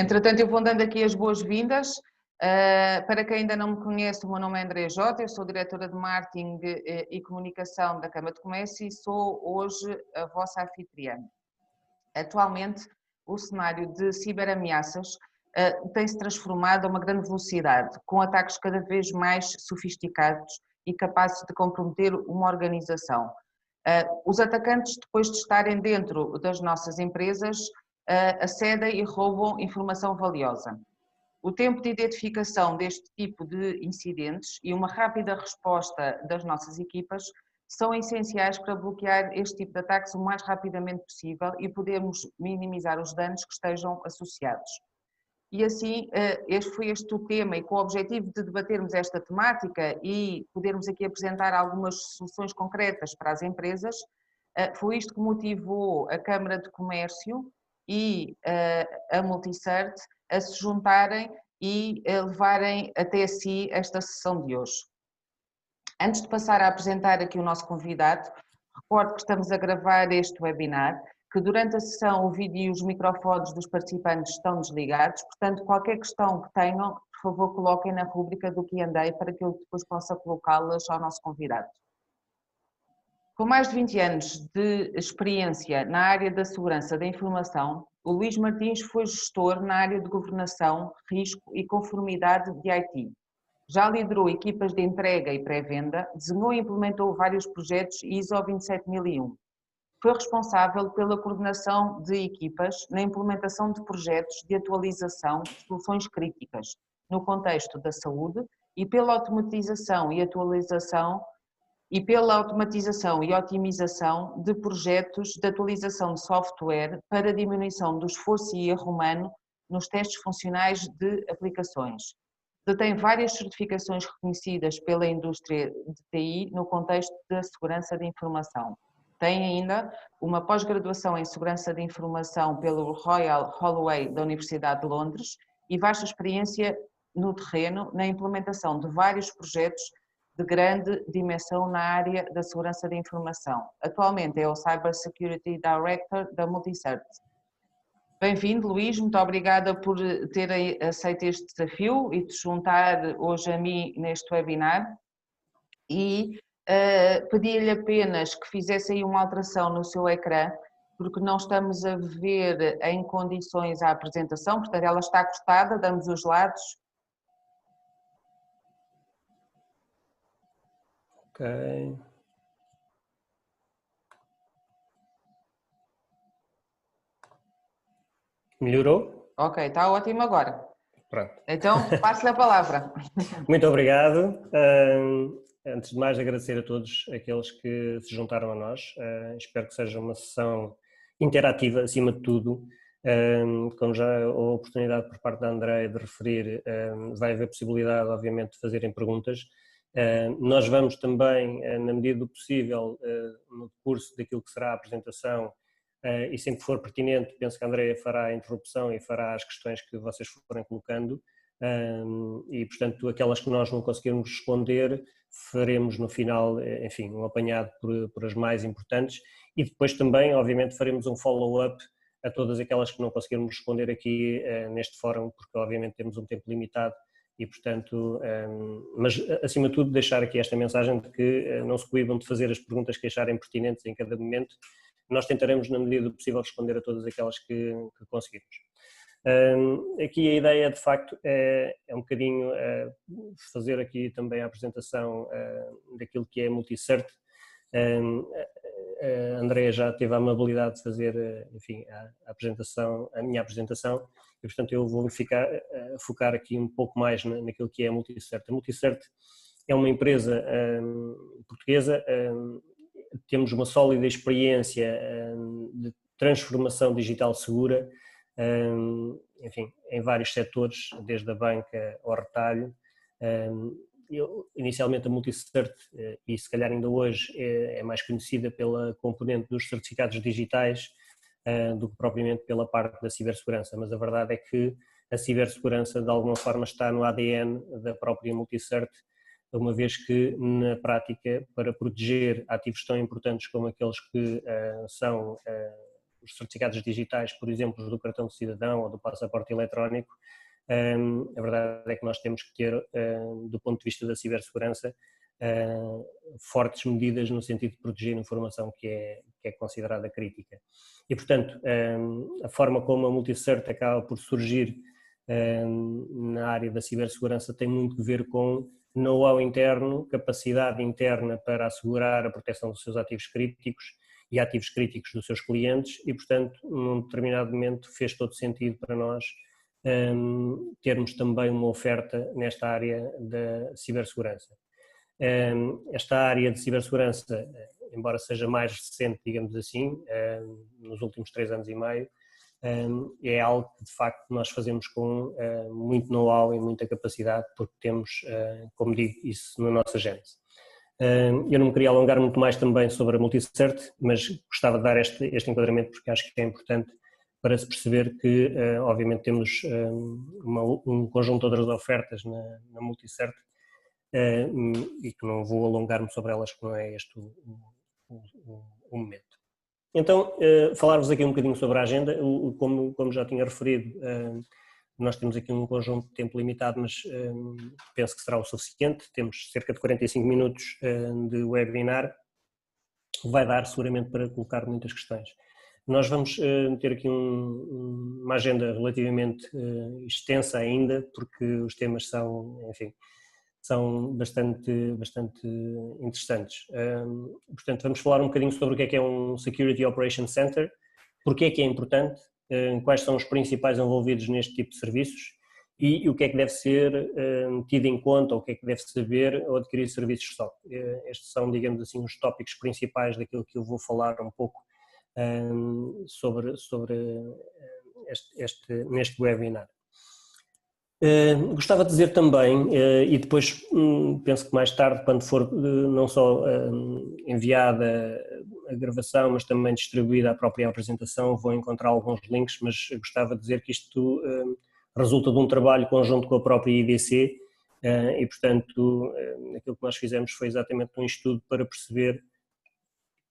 Entretanto, eu vou dando aqui as boas-vindas. Para quem ainda não me conhece, o meu nome é Andréa Jota, eu sou diretora de Marketing e Comunicação da Câmara de Comércio e sou hoje a vossa anfitriã. Atualmente, o cenário de ciberameaças tem-se transformado a uma grande velocidade, com ataques cada vez mais sofisticados e capazes de comprometer uma organização. Os atacantes, depois de estarem dentro das nossas empresas, acedem e roubam informação valiosa. O tempo de identificação deste tipo de incidentes e uma rápida resposta das nossas equipas são essenciais para bloquear este tipo de ataques o mais rapidamente possível e podermos minimizar os danos que estejam associados. E assim, foi este o tema, e com o objetivo de debatermos esta temática e podermos aqui apresentar algumas soluções concretas para as empresas, foi isto que motivou a Câmara de Comércio e a Multicert a se juntarem e a levarem até si esta sessão de hoje. Antes de passar a apresentar aqui o nosso convidado, recordo que estamos a gravar este webinar, que durante a sessão o vídeo e os microfones dos participantes estão desligados, portanto qualquer questão que tenham, por favor coloquem na rúbrica do Q&A para que eu depois possa colocá-las ao nosso convidado. Com mais de 20 anos de experiência na área da segurança da informação, o Luís Martins foi gestor na área de governação, risco e conformidade de IT. Já liderou equipas de entrega e pré-venda, desenhou e implementou vários projetos ISO 27001. Foi responsável pela coordenação de equipas na implementação de projetos de atualização de soluções críticas no contexto da saúde e pela automatização e otimização de projetos de atualização de software para diminuição do esforço e erro humano nos testes funcionais de aplicações. Detém várias certificações reconhecidas pela indústria de TI no contexto da segurança da informação. Tem ainda uma pós-graduação em segurança da informação pelo Royal Holloway da Universidade de Londres e vasta experiência no terreno na implementação de vários projetos de grande dimensão na área da segurança da informação. Atualmente é o Cyber Security Director da Multicert. Bem-vindo, Luís, muito obrigada por ter aceito este desafio e te juntar hoje a mim neste webinar. E pedi-lhe apenas que fizesse aí uma alteração no seu ecrã, porque não estamos a ver em condições a apresentação, portanto ela está cortada, damos os lados. Ok. Melhorou? Ok, está ótimo agora. Pronto. Então, passo-lhe a palavra. Muito obrigado. Antes de mais, agradecer a todos aqueles que se juntaram a nós. Espero que seja uma sessão interativa, acima de tudo. Como já houve oportunidade por parte da Andréa de referir, vai haver possibilidade, obviamente, de fazerem perguntas. Nós vamos também, na medida do possível, no curso daquilo que será a apresentação, e sempre que for pertinente, penso que a Andréa fará a interrupção e fará as questões que vocês forem colocando. E, portanto, aquelas que nós não conseguirmos responder, faremos no final, enfim, um apanhado por as mais importantes e depois também, obviamente, faremos um follow-up a todas aquelas que não conseguirmos responder aqui neste fórum, porque obviamente temos um tempo limitado e, portanto, mas acima de tudo deixar aqui esta mensagem de que não se coibam de fazer as perguntas que acharem pertinentes em cada momento. Nós tentaremos, na medida do possível, responder a todas aquelas que conseguirmos. Aqui a ideia de facto é um bocadinho fazer aqui também a apresentação daquilo que é a Multicert. A Andréa já teve a amabilidade de fazer, enfim, a minha apresentação e portanto eu vou focar aqui um pouco mais naquilo que é a Multicert. A Multicert é uma empresa portuguesa, temos uma sólida experiência de transformação digital segura, enfim, em vários setores, desde a banca ao retalho. Inicialmente a Multicert, e se calhar ainda hoje é mais conhecida pela componente dos certificados digitais do que propriamente pela parte da cibersegurança, mas a verdade é que a cibersegurança de alguma forma está no ADN da própria Multicert, uma vez que na prática para proteger ativos tão importantes como aqueles que são os certificados digitais, por exemplo, do cartão de cidadão ou do passaporte eletrónico, a verdade é que nós temos que ter, do ponto de vista da cibersegurança, fortes medidas no sentido de proteger a informação que é considerada crítica. E, portanto, a forma como a Multicert acaba por surgir na área da cibersegurança tem muito que ver com know-how interno, capacidade interna para assegurar a proteção dos seus ativos críticos e ativos críticos dos seus clientes e, portanto, num determinado momento fez todo sentido para nós termos também uma oferta nesta área da cibersegurança. Esta área de cibersegurança, embora seja mais recente, digamos assim, nos últimos 3 anos e meio, é algo que de facto nós fazemos com muito know-how e muita capacidade, porque temos, como digo, isso na nossa gênese. Eu não me queria alongar muito mais também sobre a Multicert, mas gostava de dar este enquadramento porque acho que é importante para se perceber que, obviamente, temos um conjunto de outras ofertas na Multicert e que não vou alongar-me sobre elas, que não é este o momento. Então, falar-vos aqui um bocadinho sobre a agenda, como já tinha referido, nós temos aqui um conjunto de tempo limitado, mas penso que será o suficiente, temos cerca de 45 minutos de webinar, vai dar seguramente para colocar muitas questões. Nós vamos ter aqui uma agenda relativamente extensa ainda, porque os temas são, enfim, são bastante interessantes. Portanto, vamos falar um bocadinho sobre o que é um Security Operations Center, porque é que é importante, quais são os principais envolvidos neste tipo de serviços e o que é que deve ser tido em conta, ou o que é que deve saber ao adquirir serviços SOC. Estes são, digamos assim, os tópicos principais daquilo que eu vou falar um pouco sobre neste webinar. Gostava de dizer também, e depois penso que mais tarde, quando for não só enviada a gravação, mas também distribuída a própria apresentação, vou encontrar alguns links, mas gostava de dizer que isto resulta de um trabalho conjunto com a própria IDC e, portanto, aquilo que nós fizemos foi exatamente um estudo para perceber,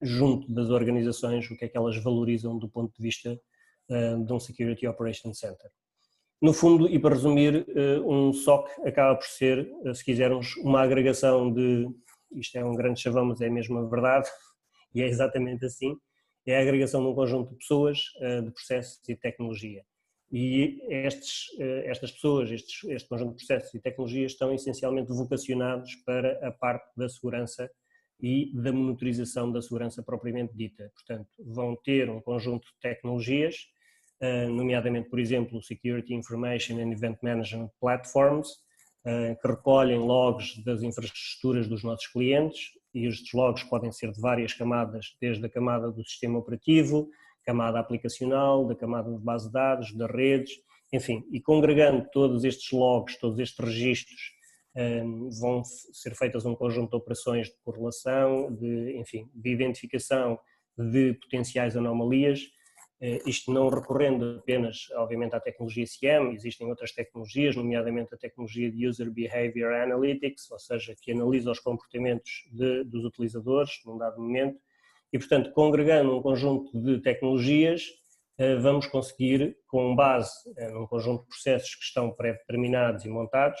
junto das organizações, o que é que elas valorizam do ponto de vista de um Security Operations Center. No fundo, e para resumir, um SOC acaba por ser, se quisermos, uma agregação de, isto é um grande chavão, mas é mesmo a verdade, e é exatamente assim, é a agregação de um conjunto de pessoas, de processos e de tecnologia. E estas pessoas, este conjunto de processos e tecnologias estão essencialmente vocacionados para a parte da segurança e da monitorização da segurança propriamente dita. Portanto, vão ter um conjunto de tecnologias, nomeadamente, por exemplo, o Security Information and Event Management Platforms, que recolhem logs das infraestruturas dos nossos clientes, e estes logs podem ser de várias camadas, desde a camada do sistema operativo, camada aplicacional, da camada de base de dados, das redes, enfim, e congregando todos estes logs, todos estes registros, vão ser feitas um conjunto de operações de correlação, de identificação de potenciais anomalias, isto não recorrendo apenas, obviamente, à tecnologia SIEM, existem outras tecnologias, nomeadamente a tecnologia de User Behavior Analytics, ou seja, que analisa os comportamentos dos utilizadores num dado momento, e, portanto, congregando um conjunto de tecnologias, vamos conseguir, com base num conjunto de processos que estão pré-determinados e montados,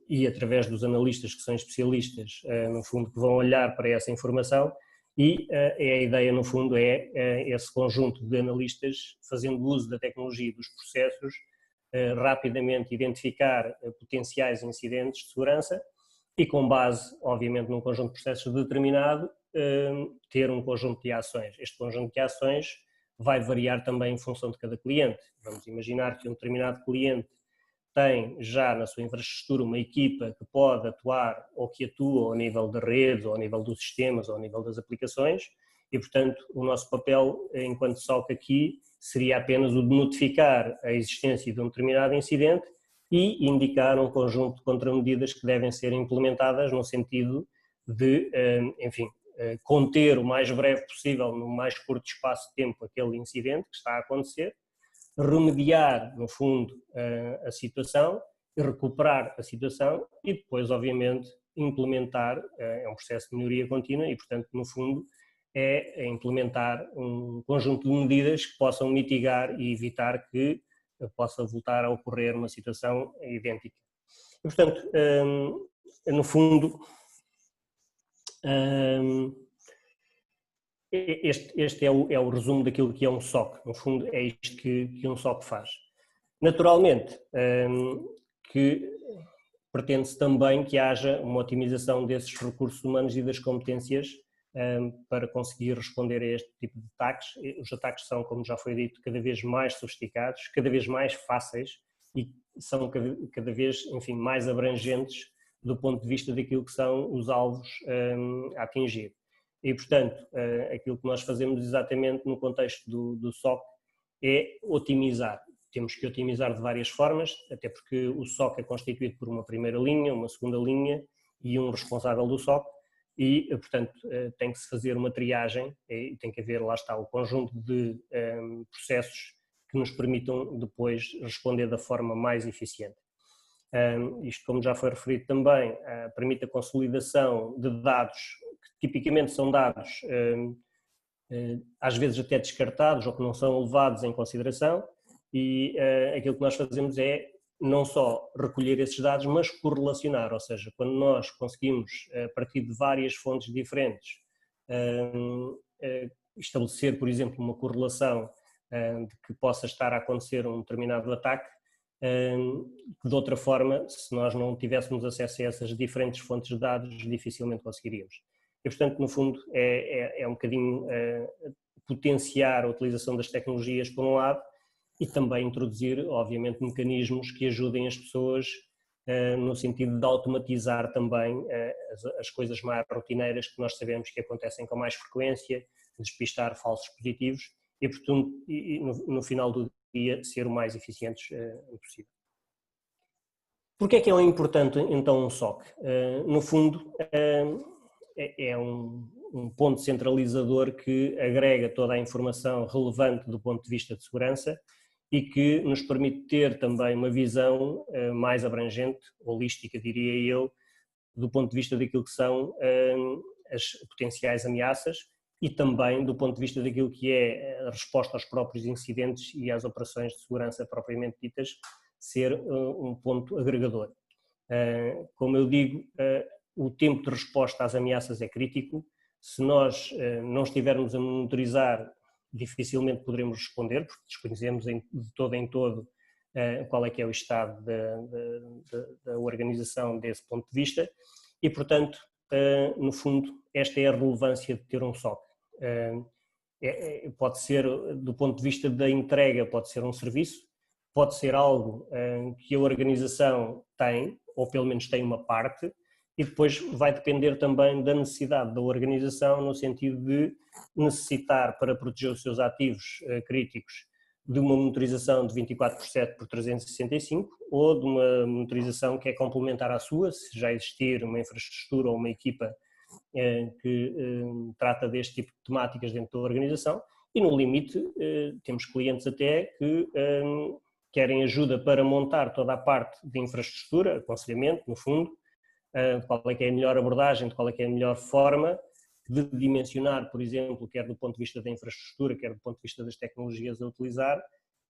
e através dos analistas que são especialistas, no fundo, que vão olhar para essa informação, e a ideia, no fundo, é esse conjunto de analistas, fazendo uso da tecnologia e dos processos, rapidamente identificar potenciais incidentes de segurança e, com base, obviamente, num conjunto de processos determinado, ter um conjunto de ações. Este conjunto de ações vai variar também em função de cada cliente. Vamos imaginar que um determinado cliente tem já na sua infraestrutura uma equipa que pode atuar ou que atua ao nível da rede, ou ao nível dos sistemas, ou ao nível das aplicações e, portanto, o nosso papel enquanto SOC aqui seria apenas o de notificar a existência de um determinado incidente e indicar um conjunto de contramedidas que devem ser implementadas no sentido de, enfim, conter o mais breve possível, no mais curto espaço de tempo, aquele incidente que está a acontecer, remediar, no fundo, a situação, recuperar a situação e depois, obviamente, implementar, é um processo de melhoria contínua e, portanto, no fundo, é implementar um conjunto de medidas que possam mitigar e evitar que possa voltar a ocorrer uma situação idêntica. E, portanto, no fundo, este é o resumo daquilo que é um SOC. No fundo, é isto que um SOC faz. Naturalmente, que pretende-se também que haja uma otimização desses recursos humanos e das competências para conseguir responder a este tipo de ataques. Os ataques são, como já foi dito, cada vez mais sofisticados, cada vez mais fáceis e são cada vez, enfim, mais abrangentes do ponto de vista daquilo que são os alvos a atingir. E, portanto, aquilo que nós fazemos exatamente no contexto do SOC é otimizar. Temos que otimizar de várias formas, até porque o SOC é constituído por uma primeira linha, uma segunda linha e um responsável do SOC e, portanto, tem que se fazer uma triagem e tem que haver, lá está, o conjunto de processos que nos permitam depois responder da forma mais eficiente. Isto, como já foi referido também, permite a consolidação de dados que tipicamente são dados às vezes até descartados ou que não são levados em consideração e aquilo que nós fazemos é não só recolher esses dados, mas correlacionar, ou seja, quando nós conseguimos, a partir de várias fontes diferentes, estabelecer, por exemplo, uma correlação de que possa estar a acontecer um determinado ataque, que de outra forma, se nós não tivéssemos acesso a essas diferentes fontes de dados, dificilmente conseguiríamos. E, portanto, no fundo, é um bocadinho potenciar a utilização das tecnologias, por um lado, e também introduzir, obviamente, mecanismos que ajudem as pessoas no sentido de automatizar também as coisas mais rotineiras que nós sabemos que acontecem com mais frequência, despistar falsos positivos e, portanto, no final do dia, ser o mais eficientes possível. Porquê é que é importante, então, um SOC? No fundo, é um ponto centralizador que agrega toda a informação relevante do ponto de vista de segurança e que nos permite ter também uma visão mais abrangente, holística, diria eu, do ponto de vista daquilo que são as potenciais ameaças e também do ponto de vista daquilo que é a resposta aos próprios incidentes e às operações de segurança propriamente ditas, ser um ponto agregador. Como eu digo, o tempo de resposta às ameaças é crítico. Se nós não estivermos a monitorizar, dificilmente poderemos responder, porque desconhecemos de todo em todo qual é que é o estado da organização desse ponto de vista e, portanto, no fundo, esta é a relevância de ter um SOC. Pode ser, do ponto de vista da entrega, pode ser um serviço, pode ser algo que a organização tem, ou pelo menos tem uma parte, e depois vai depender também da necessidade da organização, no sentido de necessitar, para proteger os seus ativos críticos, de uma monitorização de 24/7 por 365 ou de uma monitorização que é complementar à sua, se já existir uma infraestrutura ou uma equipa que trata deste tipo de temáticas dentro da organização e, no limite, temos clientes até que querem ajuda para montar toda a parte de infraestrutura, aconselhamento, no fundo, de qual é que é a melhor abordagem, de qual é que é a melhor forma de dimensionar, por exemplo, quer do ponto de vista da infraestrutura, quer do ponto de vista das tecnologias a utilizar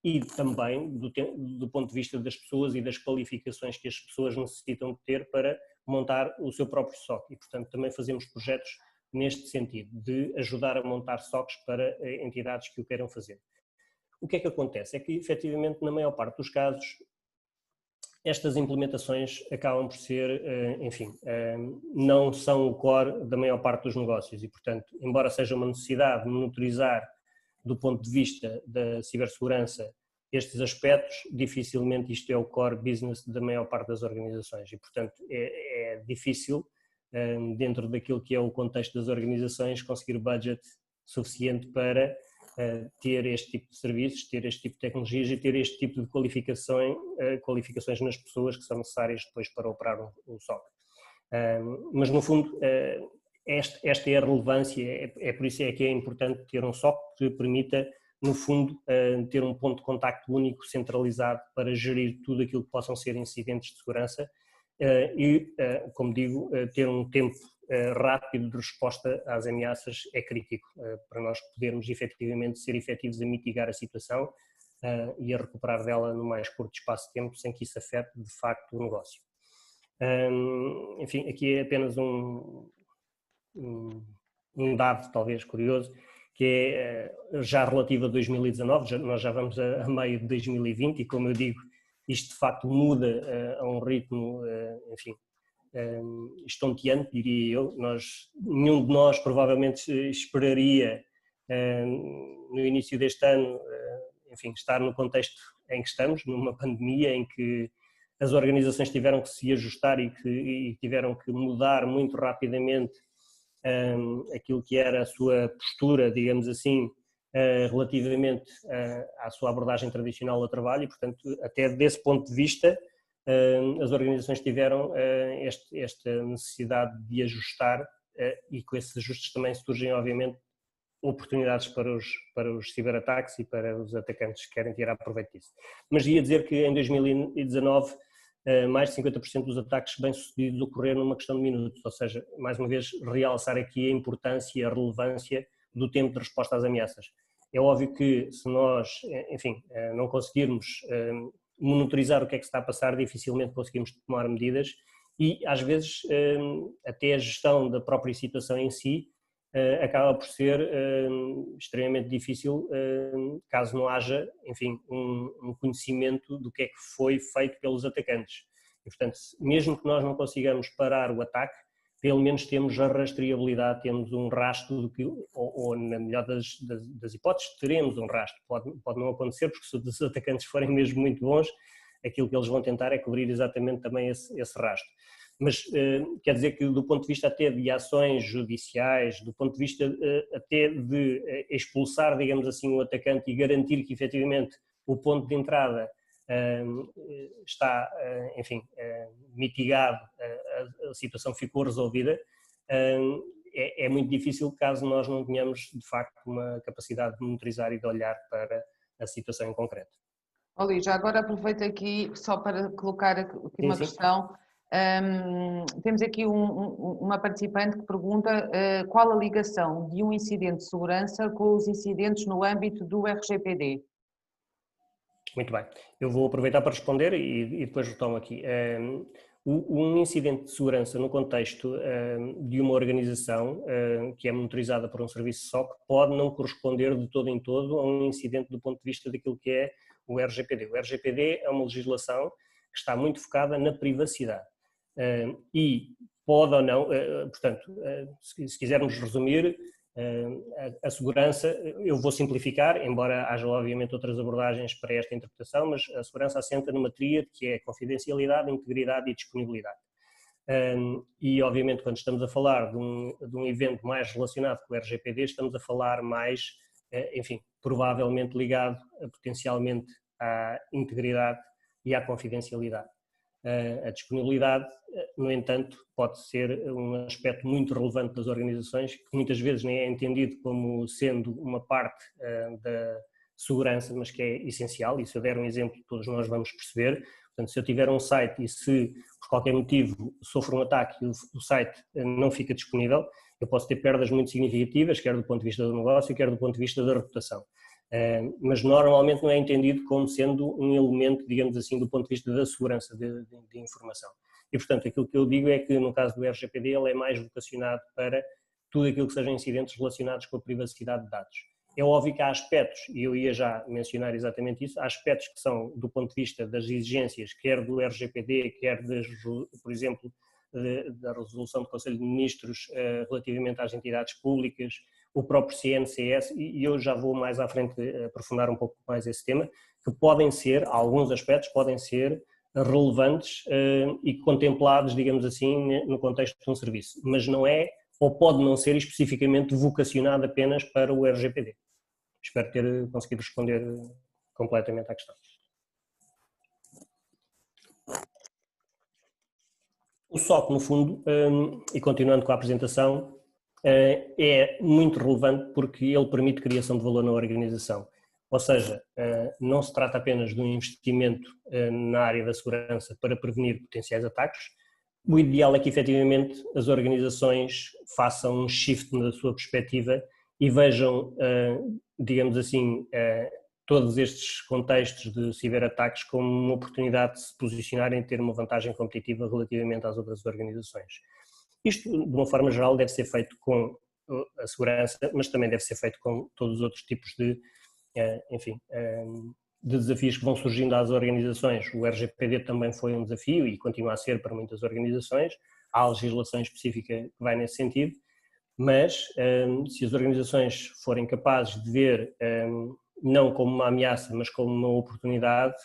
e também do ponto de vista das pessoas e das qualificações que as pessoas necessitam de ter para montar o seu próprio SOC. E, portanto, também fazemos projetos neste sentido, de ajudar a montar SOCs para entidades que o queiram fazer. O que é que acontece? É que, efetivamente, na maior parte dos casos, estas implementações acabam por ser, enfim, não são o core da maior parte dos negócios e, portanto, embora seja uma necessidade de monitorizar do ponto de vista da cibersegurança estes aspectos, dificilmente isto é o core business da maior parte das organizações e, portanto, é difícil, dentro daquilo que é o contexto das organizações, conseguir budget suficiente para ter este tipo de serviços, ter este tipo de tecnologias e ter este tipo de qualificações nas pessoas que são necessárias depois para operar um SOC. Mas, no fundo, esta é a relevância, é por isso é que é importante ter um SOC que permita, no fundo, ter um ponto de contacto único, centralizado, para gerir tudo aquilo que possam ser incidentes de segurança e, como digo, ter um tempo rápido de resposta às ameaças é crítico para nós podermos efetivamente ser efetivos a mitigar a situação e a recuperar dela no mais curto espaço de tempo, sem que isso afete de facto o negócio. Enfim, aqui é apenas um dado talvez curioso, que é já relativo a 2019, nós já vamos a meio de 2020 e, como eu digo, isto de facto muda a um ritmo, enfim, estonteante, diria eu. Nenhum de nós provavelmente esperaria no início deste ano, enfim, estar no contexto em que estamos, numa pandemia em que as organizações tiveram que se ajustar e tiveram que mudar muito rapidamente aquilo que era a sua postura, digamos assim, relativamente à sua abordagem tradicional ao trabalho e, portanto, até desse ponto de vista, as organizações tiveram esta necessidade de ajustar e com esses ajustes também surgem, obviamente, oportunidades para os ciberataques e para os atacantes que querem tirar proveito disso. Mas ia dizer que em 2019 mais de 50% dos ataques bem-sucedidos ocorreram numa questão de minutos, ou seja, mais uma vez realçar aqui a importância e a relevância do tempo de resposta às ameaças. É óbvio que se nós, enfim, não conseguirmos monitorizar o que é que está a passar, dificilmente conseguimos tomar medidas e às vezes até a gestão da própria situação em si acaba por ser extremamente difícil caso não haja, enfim, um conhecimento do que é que foi feito pelos atacantes. E, portanto, mesmo que nós não consigamos parar o ataque, pelo menos temos a rastreabilidade, temos um rastro, ou na melhor das hipóteses, teremos um rastro. Pode não acontecer, porque se os atacantes forem mesmo muito bons, aquilo que eles vão tentar é cobrir exatamente também esse rastro. Mas quer dizer que do ponto de vista até de ações judiciais, do ponto de vista até de expulsar, digamos assim, o atacante e garantir que efetivamente o ponto de entrada está, enfim, mitigado, a situação ficou resolvida, é muito difícil caso nós não tenhamos de facto uma capacidade de monitorizar e de olhar para a situação em concreto. Luís, já agora aproveito aqui só para colocar aqui uma questão. Temos aqui uma participante que pergunta qual a ligação de um incidente de segurança com os incidentes no âmbito do RGPD? Muito bem, eu vou aproveitar para responder e depois retomo aqui. Um incidente de segurança no contexto de uma organização que é monitorizada por um serviço SOC pode não corresponder de todo em todo a um incidente do ponto de vista daquilo que é o RGPD. O RGPD é uma legislação que está muito focada na privacidade e pode ou não, portanto, se quisermos resumir, a segurança, eu vou simplificar, embora haja obviamente outras abordagens para esta interpretação, mas a segurança assenta numa tríade que é confidencialidade, integridade e disponibilidade. E obviamente quando estamos a falar de um evento mais relacionado com o RGPD, estamos a falar mais, enfim, provavelmente ligado potencialmente à integridade e à confidencialidade. A disponibilidade, no entanto, pode ser um aspecto muito relevante das organizações, que muitas vezes nem é entendido como sendo uma parte da segurança, mas que é essencial, e se eu der um exemplo todos nós vamos perceber. Portanto, se eu tiver um site e se por qualquer motivo sofro um ataque e o site não fica disponível, eu posso ter perdas muito significativas, quer do ponto de vista do negócio, quer do ponto de vista da reputação. Mas normalmente não é entendido como sendo um elemento, digamos assim, do ponto de vista da segurança de informação. E, portanto, aquilo que eu digo é que, no caso do RGPD, ele é mais vocacionado para tudo aquilo que sejam incidentes relacionados com a privacidade de dados. É óbvio que há aspectos, e eu ia já mencionar exatamente isso, há aspectos que são, do ponto de vista das exigências, quer do RGPD, quer, por exemplo, da resolução do Conselho de Ministros relativamente às entidades públicas, o próprio CNCS, e eu já vou mais à frente aprofundar um pouco mais esse tema, que podem ser, alguns aspectos podem ser relevantes e contemplados, digamos assim, no contexto de um serviço, mas não é, ou pode não ser especificamente vocacionado apenas para o RGPD. Espero ter conseguido responder completamente à questão. O SOC, no fundo, e continuando com a apresentação, é muito relevante porque ele permite criação de valor na organização. Ou seja, não se trata apenas de um investimento na área da segurança para prevenir potenciais ataques, o ideal é que efetivamente as organizações façam um shift na sua perspectiva e vejam, digamos assim, todos estes contextos de ciberataques como uma oportunidade de se posicionarem e ter uma vantagem competitiva relativamente às outras organizações. Isto, de uma forma geral, deve ser feito com a segurança, mas também deve ser feito com todos os outros tipos de, enfim, de desafios que vão surgindo às organizações. O RGPD também foi um desafio e continua a ser para muitas organizações. Há legislação específica que vai nesse sentido, mas se as organizações forem capazes de ver não como uma ameaça, mas como uma oportunidade,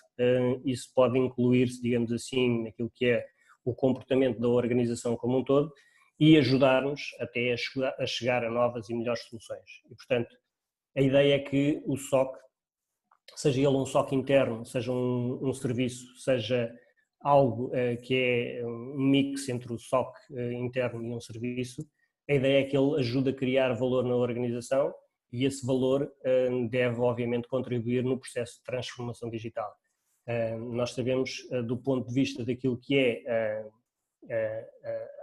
isso pode incluir-se, digamos assim, naquilo que é o comportamento da organização como um todo e ajudar-nos até a chegar a novas e melhores soluções. E, portanto, a ideia é que o SOC, seja ele um SOC interno, seja um serviço, seja algo que é um mix entre o SOC interno e um serviço, a ideia é que ele ajude a criar valor na organização e esse valor deve, obviamente, contribuir no processo de transformação digital. Nós sabemos, do ponto de vista daquilo que é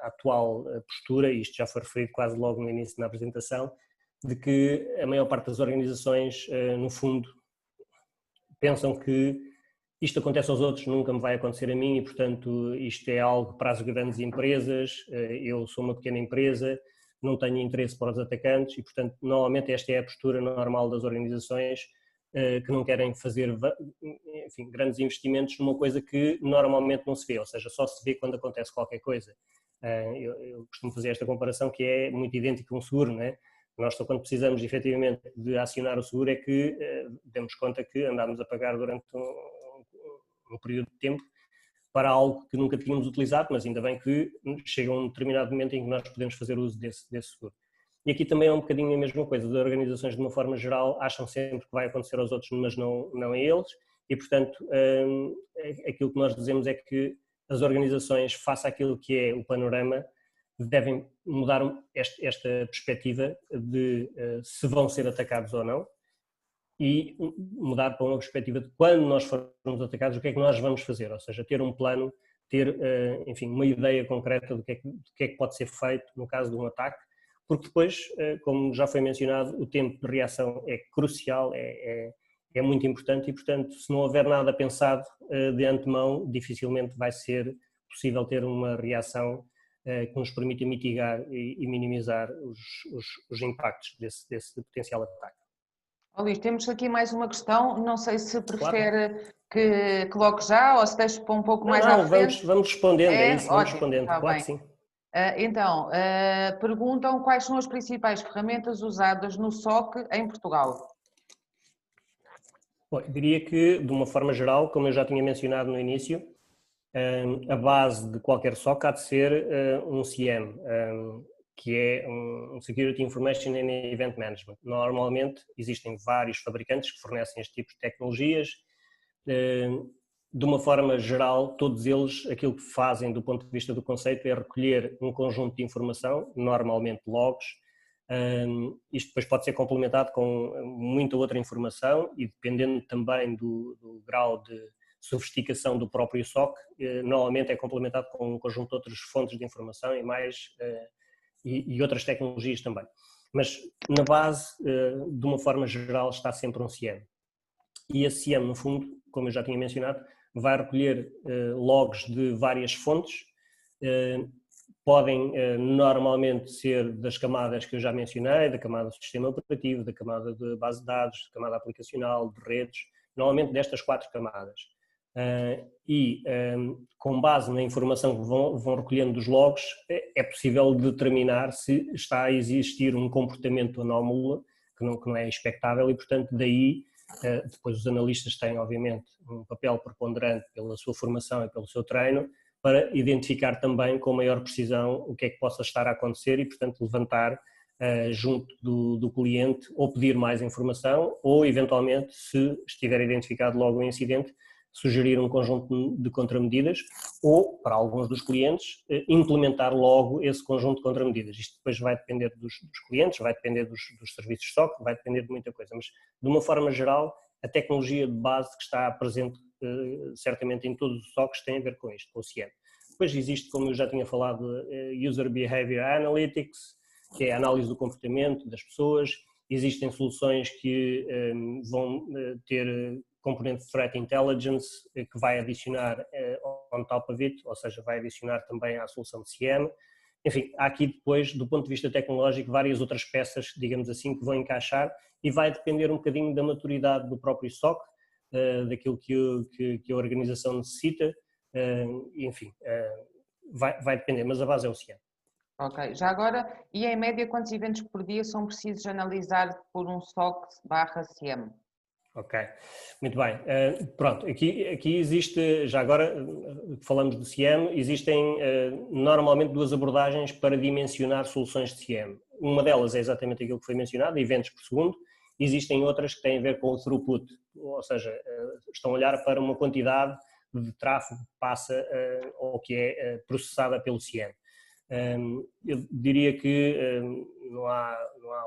a atual postura, e isto já foi referido quase logo no início da apresentação, de que a maior parte das organizações, no fundo, pensam que isto acontece aos outros, nunca me vai acontecer a mim e, portanto, isto é algo para as grandes empresas, eu sou uma pequena empresa, não tenho interesse para os atacantes e, portanto, normalmente esta é a postura normal das organizações que não querem fazer, enfim, grandes investimentos numa coisa que normalmente não se vê, ou seja, só se vê quando acontece qualquer coisa. Eu costumo fazer esta comparação que é muito idêntica a um seguro, não é? Nós só quando precisamos efetivamente de acionar o seguro é que demos conta que andámos a pagar durante um período de tempo para algo que nunca tínhamos utilizado, mas ainda bem que chega um determinado momento em que nós podemos fazer uso desse seguro. E aqui também é um bocadinho a mesma coisa, as organizações de uma forma geral acham sempre que vai acontecer aos outros, mas não a eles, e portanto aquilo que nós dizemos é que as organizações, face àquilo que é o panorama, devem mudar esta perspectiva de se vão ser atacados ou não e mudar para uma perspectiva de quando nós formos atacados, o que é que nós vamos fazer, ou seja, ter um plano, ter, enfim, uma ideia concreta do que é que pode ser feito no caso de um ataque, porque depois, como já foi mencionado, o tempo de reação é crucial, é muito importante e, portanto, se não houver nada pensado de antemão, dificilmente vai ser possível ter uma reação que nos permita mitigar e minimizar os impactos desse potencial ataque. Luís, temos aqui mais uma questão, não sei se prefere Claro. que coloque já ou se deixe para um pouco mais à Não, frente. vamos respondendo, é isso, vamos Ótimo, respondendo, está claro bem. que sim. Então, perguntam quais são as principais ferramentas usadas no SOC em Portugal? Bom, eu diria que, de uma forma geral, como eu já tinha mencionado no início, a base de qualquer SOC há de ser um CIEM, que é um Security Information and Event Management. Normalmente existem vários fabricantes que fornecem este tipo de tecnologias. De uma forma geral, todos eles, aquilo que fazem do ponto de vista do conceito é recolher um conjunto de informação, normalmente logs. Isto depois pode ser complementado com muita outra informação e dependendo também do grau de sofisticação do próprio SOC, normalmente é complementado com um conjunto de outras fontes de informação e outras tecnologias também. Mas na base, de uma forma geral, está sempre um CIEM. E esse CIEM, no fundo, como eu já tinha mencionado, vai recolher logs de várias fontes, podem normalmente ser das camadas que eu já mencionei, da camada do sistema operativo, da camada de base de dados, da camada aplicacional, de redes, normalmente destas 4 camadas. Com base na informação que vão recolhendo dos logs, é possível determinar se está a existir um comportamento anómalo que não é expectável e, portanto, daí depois os analistas têm, obviamente, um papel preponderante pela sua formação e pelo seu treino para identificar também com maior precisão o que é que possa estar a acontecer e, portanto, levantar junto do cliente ou pedir mais informação ou, eventualmente, se estiver identificado logo o incidente, sugerir um conjunto de contramedidas ou, para alguns dos clientes, implementar logo esse conjunto de contramedidas. Isto depois vai depender dos clientes, vai depender dos serviços de SOC, vai depender de muita coisa, mas de uma forma geral, a tecnologia de base que está presente certamente em todos os SOCs tem a ver com isto, com o CIEM. Depois existe, como eu já tinha falado, User Behavior Analytics, que é a análise do comportamento das pessoas. Existem soluções que vão ter componente de Threat Intelligence, que vai adicionar on top of it, ou seja, vai adicionar também à solução de CIEM. Enfim, há aqui depois, do ponto de vista tecnológico, várias outras peças, digamos assim, que vão encaixar e vai depender um bocadinho da maturidade do próprio SOC, daquilo que a organização necessita, enfim, vai depender, mas a base é o CIEM. Ok, já agora, e em média quantos eventos por dia são precisos analisar por um SOC/CIEM? Ok, muito bem. Pronto, aqui existe, já agora falamos do CIEM, existem normalmente duas abordagens para dimensionar soluções de CIEM. Uma delas é exatamente aquilo que foi mencionado, eventos por segundo. Existem outras que têm a ver com o throughput, ou seja, estão a olhar para uma quantidade de tráfego que passa ou que é processada pelo CIEM. Eu diria que não há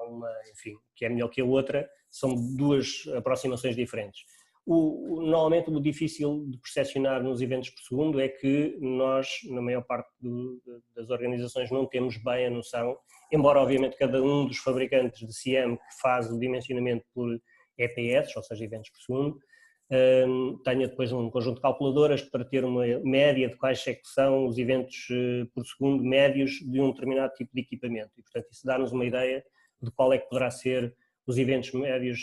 uma, enfim, que é melhor que a outra, são duas aproximações diferentes. Normalmente o difícil de percepcionar nos eventos por segundo é que nós, na maior parte das organizações, não temos bem a noção, embora obviamente cada um dos fabricantes de CIEM que faz o dimensionamento por EPS, ou seja, eventos por segundo, tenha depois um conjunto de calculadoras para ter uma média de quais é que são os eventos por segundo médios de um determinado tipo de equipamento. E, portanto, isso dá-nos uma ideia de qual é que poderá ser os eventos médios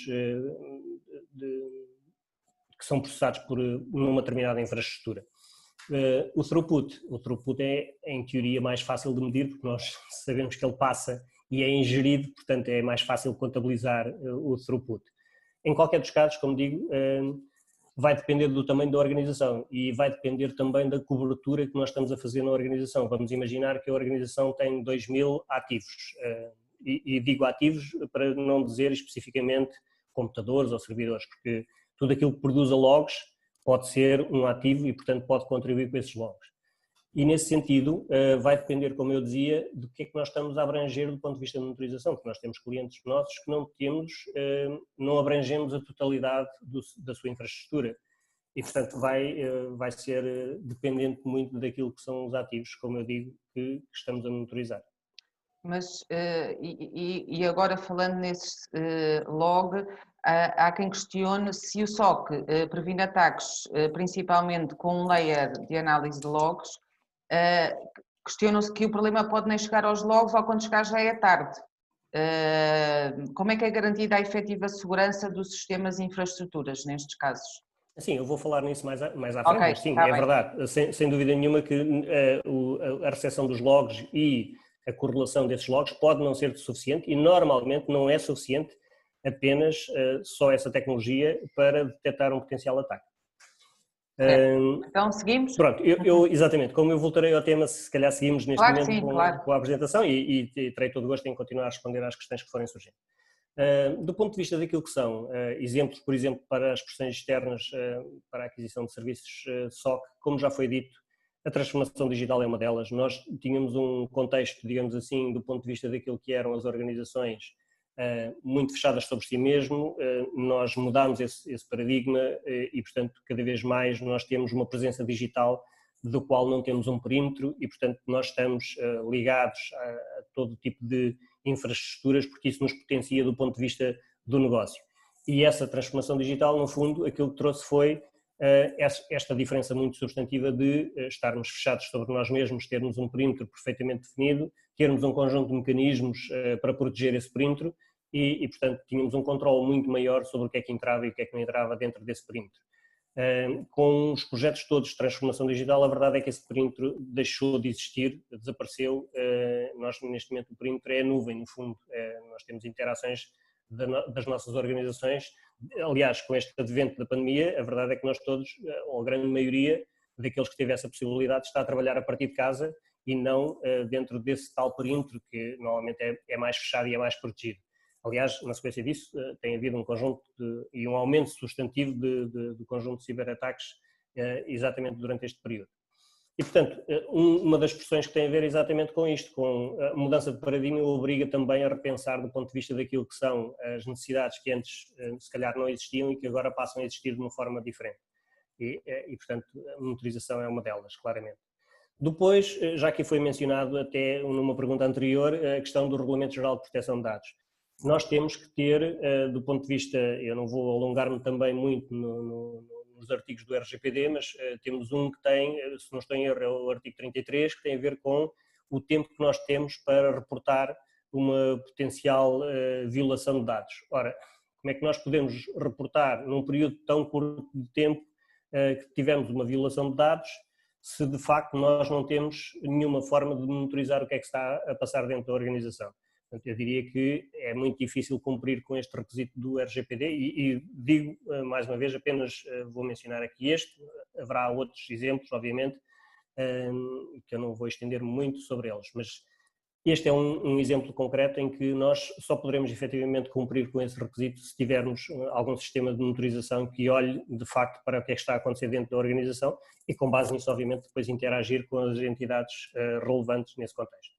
que são processados por uma determinada infraestrutura. O throughput é, em teoria, mais fácil de medir, porque nós sabemos que ele passa e é ingerido, portanto é mais fácil contabilizar o throughput. Em qualquer dos casos, como digo, vai depender do tamanho da organização e vai depender também da cobertura que nós estamos a fazer na organização. Vamos imaginar que a organização tem 2.000 ativos, e digo ativos para não dizer especificamente computadores ou servidores, porque tudo aquilo que produz logs pode ser um ativo e, portanto, pode contribuir para esses logs. E, nesse sentido, vai depender, como eu dizia, do que é que nós estamos a abranger do ponto de vista de monitorização, porque nós temos clientes nossos que não abrangemos a totalidade da sua infraestrutura. E, portanto, vai ser dependente muito daquilo que são os ativos, como eu digo, que estamos a monitorizar. Mas, e agora falando nesse log, há quem questione se o SOC previne ataques principalmente com um layer de análise de logs, questionam-se que o problema pode nem chegar aos logs ou quando chegar já é tarde. Como é que é garantida a efetiva segurança dos sistemas e infraestruturas nestes casos? Sim, eu vou falar nisso mais à frente, Ok, mas sim, está é bem. verdade, sem dúvida nenhuma que a recepção dos logs e a correlação desses logs pode não ser suficiente e normalmente não é suficiente apenas só essa tecnologia para detectar um potencial ataque. Então seguimos? Pronto, exatamente, como eu voltarei ao tema, se calhar seguimos neste Claro que momento sim, claro. com a apresentação e terei todo o gosto em continuar a responder às questões que forem surgindo. Do ponto de vista daquilo que são exemplos, por exemplo, para as pressões externas para a aquisição de serviços SOC, como já foi dito, a transformação digital é uma delas. Nós tínhamos um contexto, digamos assim, do ponto de vista daquilo que eram as organizações muito fechadas sobre si mesmo, nós mudámos esse paradigma e, portanto, cada vez mais nós temos uma presença digital do qual não temos um perímetro e, portanto, nós estamos ligados a todo tipo de infraestruturas porque isso nos potencia do ponto de vista do negócio. E essa transformação digital, no fundo, aquilo que trouxe foi esta diferença muito substantiva de estarmos fechados sobre nós mesmos, termos um perímetro perfeitamente definido, termos um conjunto de mecanismos para proteger esse perímetro e, portanto, tínhamos um controle muito maior sobre o que é que entrava e o que é que não entrava dentro desse perímetro. Com os projetos todos de transformação digital, a verdade é que esse perímetro deixou de existir, desapareceu. Nós, neste momento, o perímetro é a nuvem, no fundo. Nós temos interações das nossas organizações. Aliás, com este advento da pandemia, a verdade é que nós todos, ou a grande maioria daqueles que teve essa possibilidade, está a trabalhar a partir de casa e não dentro desse tal perímetro que normalmente é mais fechado e é mais protegido. Aliás, na sequência disso, tem havido um conjunto e um aumento substantivo do conjunto de ciberataques exatamente durante este período. E, portanto, uma das pressões que tem a ver exatamente com isto, com a mudança de paradigma, obriga também a repensar do ponto de vista daquilo que são as necessidades que antes se calhar não existiam e que agora passam a existir de uma forma diferente. E portanto, a monitorização é uma delas, claramente. Depois, já aqui foi mencionado até numa pergunta anterior, a questão do Regulamento Geral de Proteção de Dados. Nós temos que ter, do ponto de vista, eu não vou alongar-me também muito nos artigos do RGPD, mas temos um que tem, se não estou em erro, é o artigo 33, que tem a ver com o tempo que nós temos para reportar uma potencial violação de dados. Ora, como é que nós podemos reportar num período tão curto de tempo que tivemos uma violação de dados, se de facto nós não temos nenhuma forma de monitorizar o que é que está a passar dentro da organização? Portanto, eu diria que é muito difícil cumprir com este requisito do RGPD e digo, mais uma vez, apenas vou mencionar aqui este, haverá outros exemplos, obviamente, que eu não vou estender muito sobre eles, mas este é um exemplo concreto em que nós só poderemos efetivamente cumprir com esse requisito se tivermos algum sistema de monitorização que olhe de facto para o que é que está a acontecer dentro da organização e com base nisso obviamente depois interagir com as entidades relevantes nesse contexto.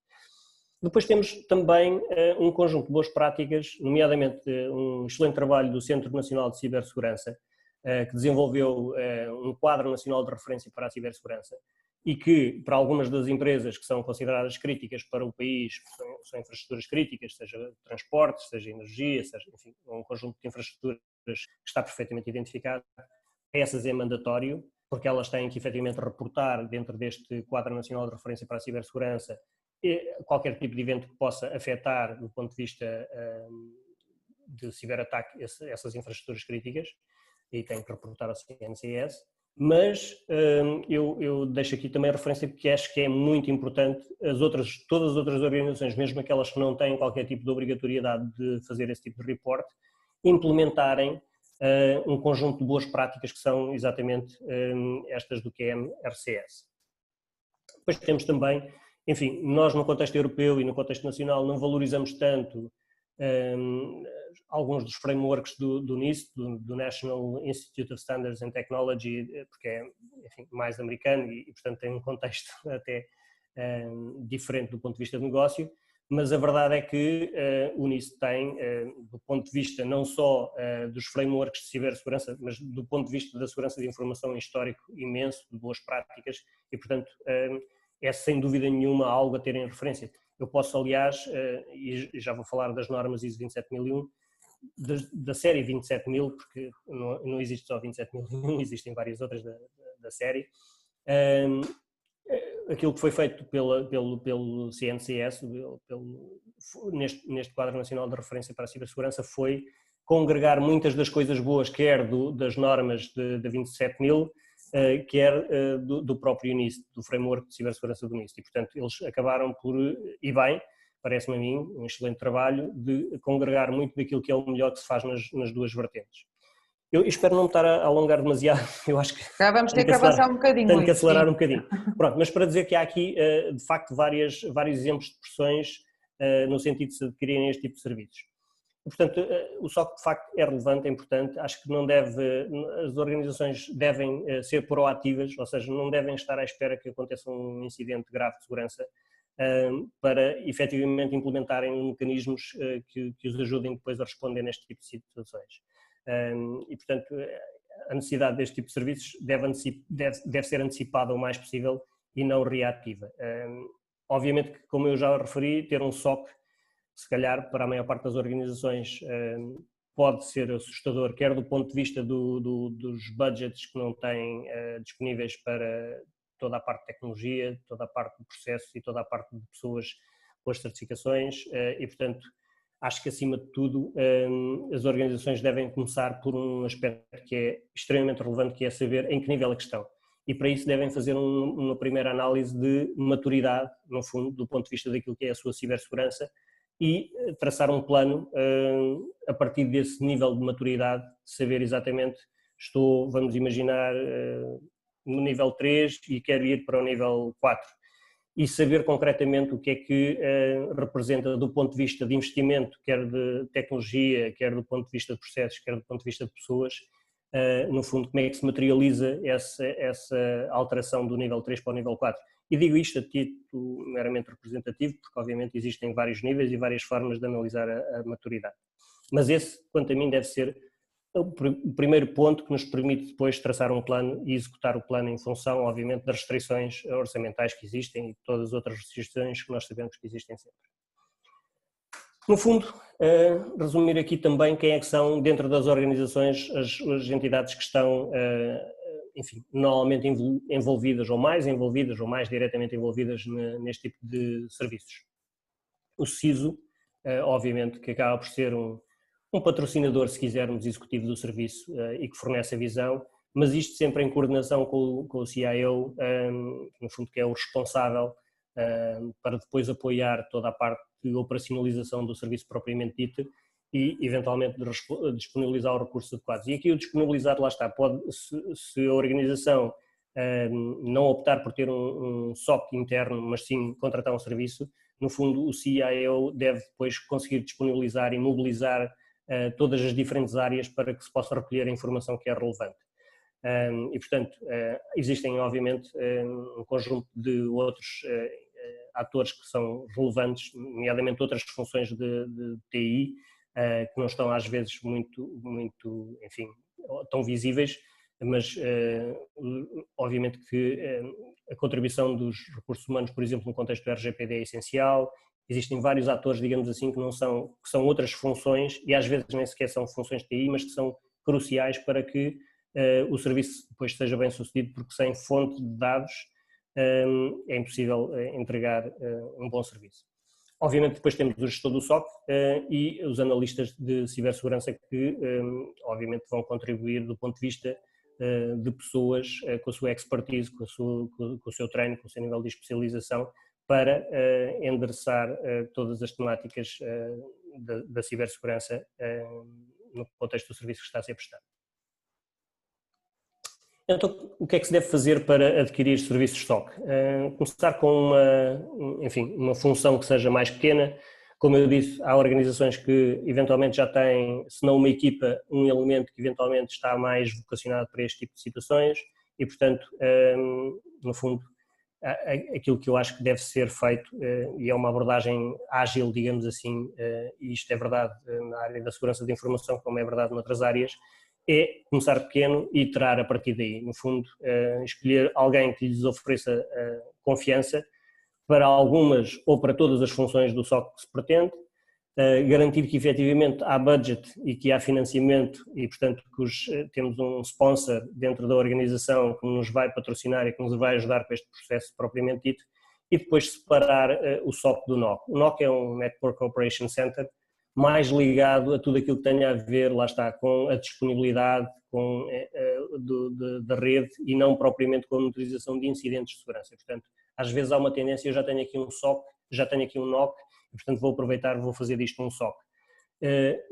Depois temos também um conjunto de boas práticas, nomeadamente um excelente trabalho do Centro Nacional de Cibersegurança, que desenvolveu um quadro nacional de referência para a cibersegurança e que, para algumas das empresas que são consideradas críticas para o país, são infraestruturas críticas, seja transportes, seja energia, seja, enfim, um conjunto de infraestruturas que está perfeitamente identificado, essas é mandatório, porque elas têm que efetivamente reportar dentro deste quadro nacional de referência para a cibersegurança qualquer tipo de evento que possa afetar, do ponto de vista de ciberataque, essas infraestruturas críticas, e têm que reportar ao CNCS. Mas eu deixo aqui também a referência porque acho que é muito importante todas as outras organizações, mesmo aquelas que não têm qualquer tipo de obrigatoriedade de fazer esse tipo de report, implementarem um conjunto de boas práticas que são exatamente estas do QM-RCS. Depois temos também, enfim, nós no contexto europeu e no contexto nacional não valorizamos tanto alguns dos frameworks do NIST, do National Institute of Standards and Technology, porque é, enfim, mais americano e portanto tem um contexto até diferente do ponto de vista de negócio, mas a verdade é que o NIST tem, do ponto de vista não só dos frameworks de cibersegurança, mas do ponto de vista da segurança de informação, um histórico imenso de boas práticas e portanto é sem dúvida nenhuma algo a ter em referência. Eu posso, aliás, e já vou falar das normas ISO 27001, da série 27000, porque não existe só 27001, existem várias outras da série. Aquilo que foi feito pelo CNCS, neste quadro nacional de referência para a cibersegurança, foi congregar muitas das coisas boas, quer das normas da 27000, quer do próprio NIST, do framework de cibersegurança do NIST. E, portanto, eles acabaram por, e bem, parece-me a mim, um excelente trabalho de congregar muito daquilo que é o melhor que se faz nas duas vertentes. Eu espero não me estar a alongar demasiado, eu acho que... Já vamos ter que avançar um bocadinho. Tenho que acelerar um bocadinho. Pronto, mas para dizer que há aqui, de facto, vários exemplos de pressões no sentido de se adquirirem este tipo de serviços. E, portanto, o SOC de facto é relevante, é importante, acho que não as organizações devem ser proativas, ou seja, não devem estar à espera que aconteça um incidente grave de segurança para efetivamente implementarem mecanismos que os ajudem depois a responder neste tipo de situações. E, portanto, a necessidade deste tipo de serviços deve ser antecipada o mais possível e não reativa. Obviamente que, como eu já referi, ter um SOC, se calhar, para a maior parte das organizações, pode ser assustador, quer do ponto de vista dos budgets que não têm disponíveis para toda a parte de tecnologia, toda a parte de processo e toda a parte de pessoas com as certificações e, portanto, acho que, acima de tudo, as organizações devem começar por um aspecto que é extremamente relevante, que é saber em que nível é que estão. E para isso devem fazer uma primeira análise de maturidade, no fundo, do ponto de vista daquilo que é a sua cibersegurança e traçar um plano a partir desse nível de maturidade, saber exatamente, vamos imaginar, no nível 3 e quero ir para o nível 4. E saber concretamente o que é que representa do ponto de vista de investimento, quer de tecnologia, quer do ponto de vista de processos, quer do ponto de vista de pessoas, no fundo como é que se materializa essa alteração do nível 3 para o nível 4. E digo isto a título meramente representativo, porque obviamente existem vários níveis e várias formas de analisar a maturidade. Mas esse, quanto a mim, deve ser o primeiro ponto que nos permite depois traçar um plano e executar o plano em função, obviamente, das restrições orçamentais que existem e todas as outras restrições que nós sabemos que existem sempre. No fundo, resumir aqui também quem é que são, dentro das organizações, as entidades que estão, enfim, normalmente envolvidas ou mais diretamente envolvidas neste tipo de serviços. O CISO, obviamente, que acaba por ser um patrocinador, se quisermos, executivo do serviço e que fornece a visão, mas isto sempre em coordenação com o CIO, no fundo que é o responsável para depois apoiar toda a parte de operacionalização do serviço propriamente dito e eventualmente de disponibilizar os recursos adequados. E aqui o disponibilizar, lá está, se a organização não optar por ter um SOC interno, mas sim contratar um serviço, no fundo o CIO deve depois conseguir disponibilizar e mobilizar todas as diferentes áreas para que se possa recolher a informação que é relevante. E, portanto, existem, obviamente, um conjunto de outros atores que são relevantes, nomeadamente outras funções de TI, que não estão às vezes muito, enfim, tão visíveis, mas obviamente que a contribuição dos recursos humanos, por exemplo, no contexto do RGPD é essencial. Existem vários atores, digamos assim, que são outras funções e às vezes nem sequer são funções de TI, mas que são cruciais para que o serviço depois seja bem sucedido, porque sem fonte de dados é impossível entregar um bom serviço. Obviamente depois temos o gestor do SOC e os analistas de cibersegurança que obviamente vão contribuir do ponto de vista de pessoas com a sua expertise, com o seu treino, com o seu nível de especialização para endereçar todas as temáticas da cibersegurança no contexto do serviço que está a ser prestado. Então, o que é que se deve fazer para adquirir serviços SOC? Começar com uma função que seja mais pequena. Como eu disse, há organizações que eventualmente já têm, se não uma equipa, um elemento que eventualmente está mais vocacionado para este tipo de situações e, portanto, no fundo, aquilo que eu acho que deve ser feito, e é uma abordagem ágil, digamos assim, e isto é verdade na área da segurança de informação, como é verdade noutras áreas, é começar pequeno e iterar a partir daí. No fundo, escolher alguém que lhes ofereça confiança para algumas ou para todas as funções do SOC que se pretende, garantir que efetivamente há budget e que há financiamento e, portanto, que temos um sponsor dentro da organização que nos vai patrocinar e que nos vai ajudar com este processo propriamente dito, e depois separar o SOC do NOC. O NOC é um Network Operation Center, mais ligado a tudo aquilo que tenha a ver, lá está, com a disponibilidade da rede e não propriamente com a monitorização de incidentes de segurança. Portanto, às vezes há uma tendência, eu já tenho aqui um SOC, já tenho aqui um NOC, e portanto vou aproveitar, vou fazer disto um SOC.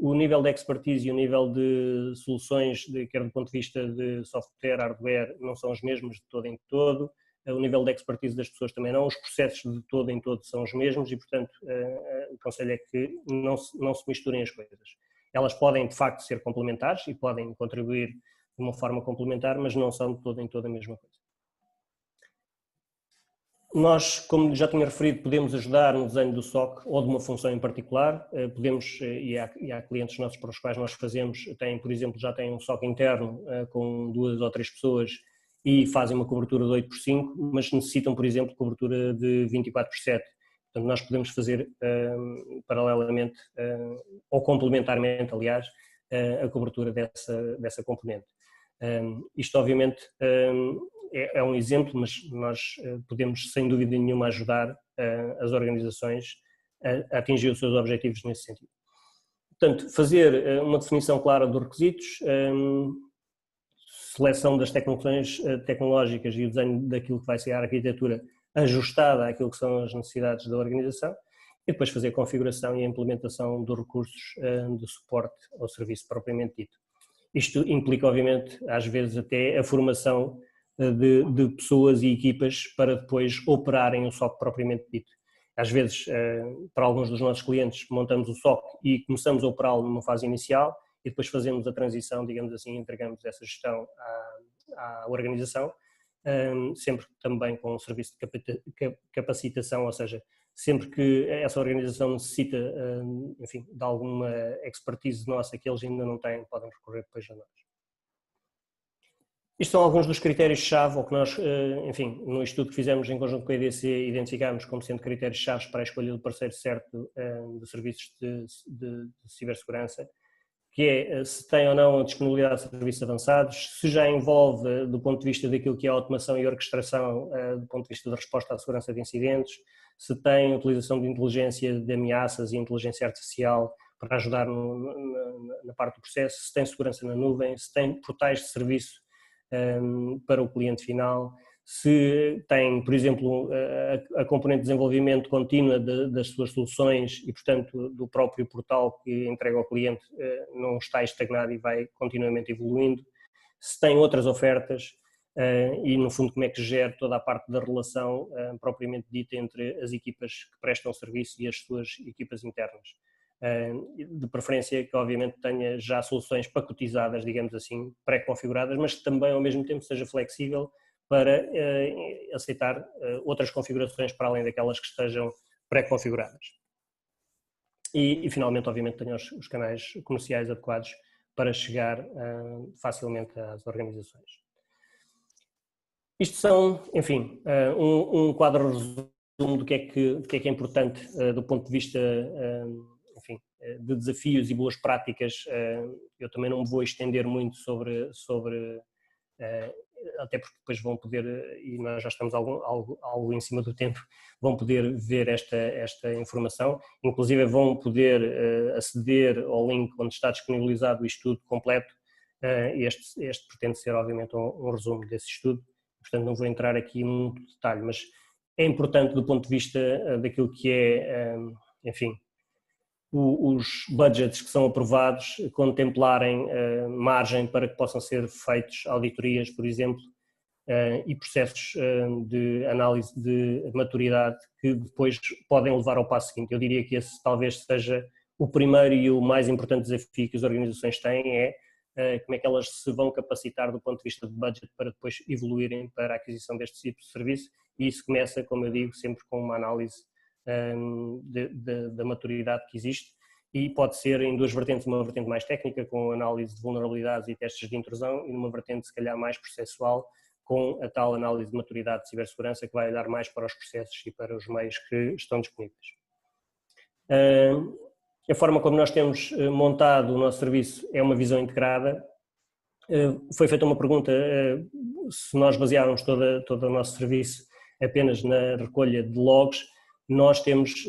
O nível de expertise e o nível de soluções, quer do ponto de vista de software, hardware, não são os mesmos de todo em todo. O nível de expertise das pessoas também não, os processos de todo em todo são os mesmos e, portanto, o conselho é que não se misturem as coisas. Elas podem, de facto, ser complementares e podem contribuir de uma forma complementar, mas não são de todo em todo a mesma coisa. Nós, como já tinha referido, podemos ajudar no desenho do SOC ou de uma função em particular, podemos, e há clientes nossos para os quais nós fazemos, por exemplo, já têm um SOC interno com 2 ou 3 pessoas e fazem uma cobertura de 8x5, mas necessitam, por exemplo, cobertura de 24x7. Portanto, nós podemos fazer paralelamente ou complementarmente, aliás, a cobertura dessa componente. Isto, obviamente, é um exemplo, mas nós podemos, sem dúvida nenhuma, ajudar as organizações a atingir os seus objetivos nesse sentido. Portanto, fazer uma definição clara dos requisitos, seleção das tecnologias tecnológicas e o desenho daquilo que vai ser a arquitetura ajustada àquilo que são as necessidades da organização e depois fazer a configuração e a implementação dos recursos de suporte ao serviço propriamente dito. Isto implica, obviamente, às vezes até a formação de pessoas e equipas para depois operarem o SOC propriamente dito. Às vezes, para alguns dos nossos clientes, montamos o SOC e começamos a operá-lo numa fase inicial e depois fazemos a transição, digamos assim, entregamos essa gestão à organização sempre também com um serviço de capacitação, ou seja, sempre que essa organização necessita, enfim, de alguma expertise nossa que eles ainda não têm, podem recorrer depois a nós. Isto são alguns dos critérios-chave, ou que nós, enfim, no estudo que fizemos em conjunto com a EDC, identificámos como sendo critérios-chave para a escolha do parceiro certo de serviços de cibersegurança, que é se tem ou não a disponibilidade de serviços avançados, se já envolve, do ponto de vista daquilo que é a automação e orquestração, do ponto de vista da resposta à segurança de incidentes, se tem a utilização de inteligência de ameaças e inteligência artificial para ajudar na parte do processo, se tem segurança na nuvem, se tem portais de serviço para o cliente final, se tem, por exemplo, a componente de desenvolvimento contínua das suas soluções e, portanto, do próprio portal que entrega ao cliente não está estagnado e vai continuamente evoluindo, se tem outras ofertas e, no fundo, como é que gera toda a parte da relação propriamente dita entre as equipas que prestam serviço e as suas equipas internas. De preferência que obviamente tenha já soluções pacotizadas, digamos assim, pré-configuradas, mas que também ao mesmo tempo seja flexível para aceitar outras configurações para além daquelas que estejam pré-configuradas. E finalmente, obviamente, tenha os canais comerciais adequados para chegar facilmente às organizações. Isto são, enfim, um quadro resumo do que é importante do ponto de vista enfim, de desafios e boas práticas. Eu também não me vou estender muito sobre até porque depois vão poder, e nós já estamos algo em cima do tempo, vão poder ver esta informação, inclusive vão poder aceder ao link onde está disponibilizado o estudo completo. Este pretende ser obviamente um resumo desse estudo, portanto não vou entrar aqui em muito detalhe, mas é importante do ponto de vista daquilo que é, enfim, os budgets que são aprovados contemplarem margem para que possam ser feitos auditorias, por exemplo, e processos de análise de maturidade que depois podem levar ao passo seguinte. Eu diria que esse talvez seja o primeiro e o mais importante desafio que as organizações têm, como é que elas se vão capacitar do ponto de vista de budget para depois evoluírem para a aquisição deste tipo de serviço, e isso começa, como eu digo, sempre com uma análise da maturidade que existe, e pode ser em duas vertentes, uma vertente mais técnica com análise de vulnerabilidades e testes de intrusão, e numa vertente se calhar mais processual com a tal análise de maturidade de cibersegurança que vai olhar mais para os processos e para os meios que estão disponíveis. A forma como nós temos montado o nosso serviço é uma visão integrada. Foi feita uma pergunta se nós basearmos todo o nosso serviço apenas na recolha de logs. Nós temos,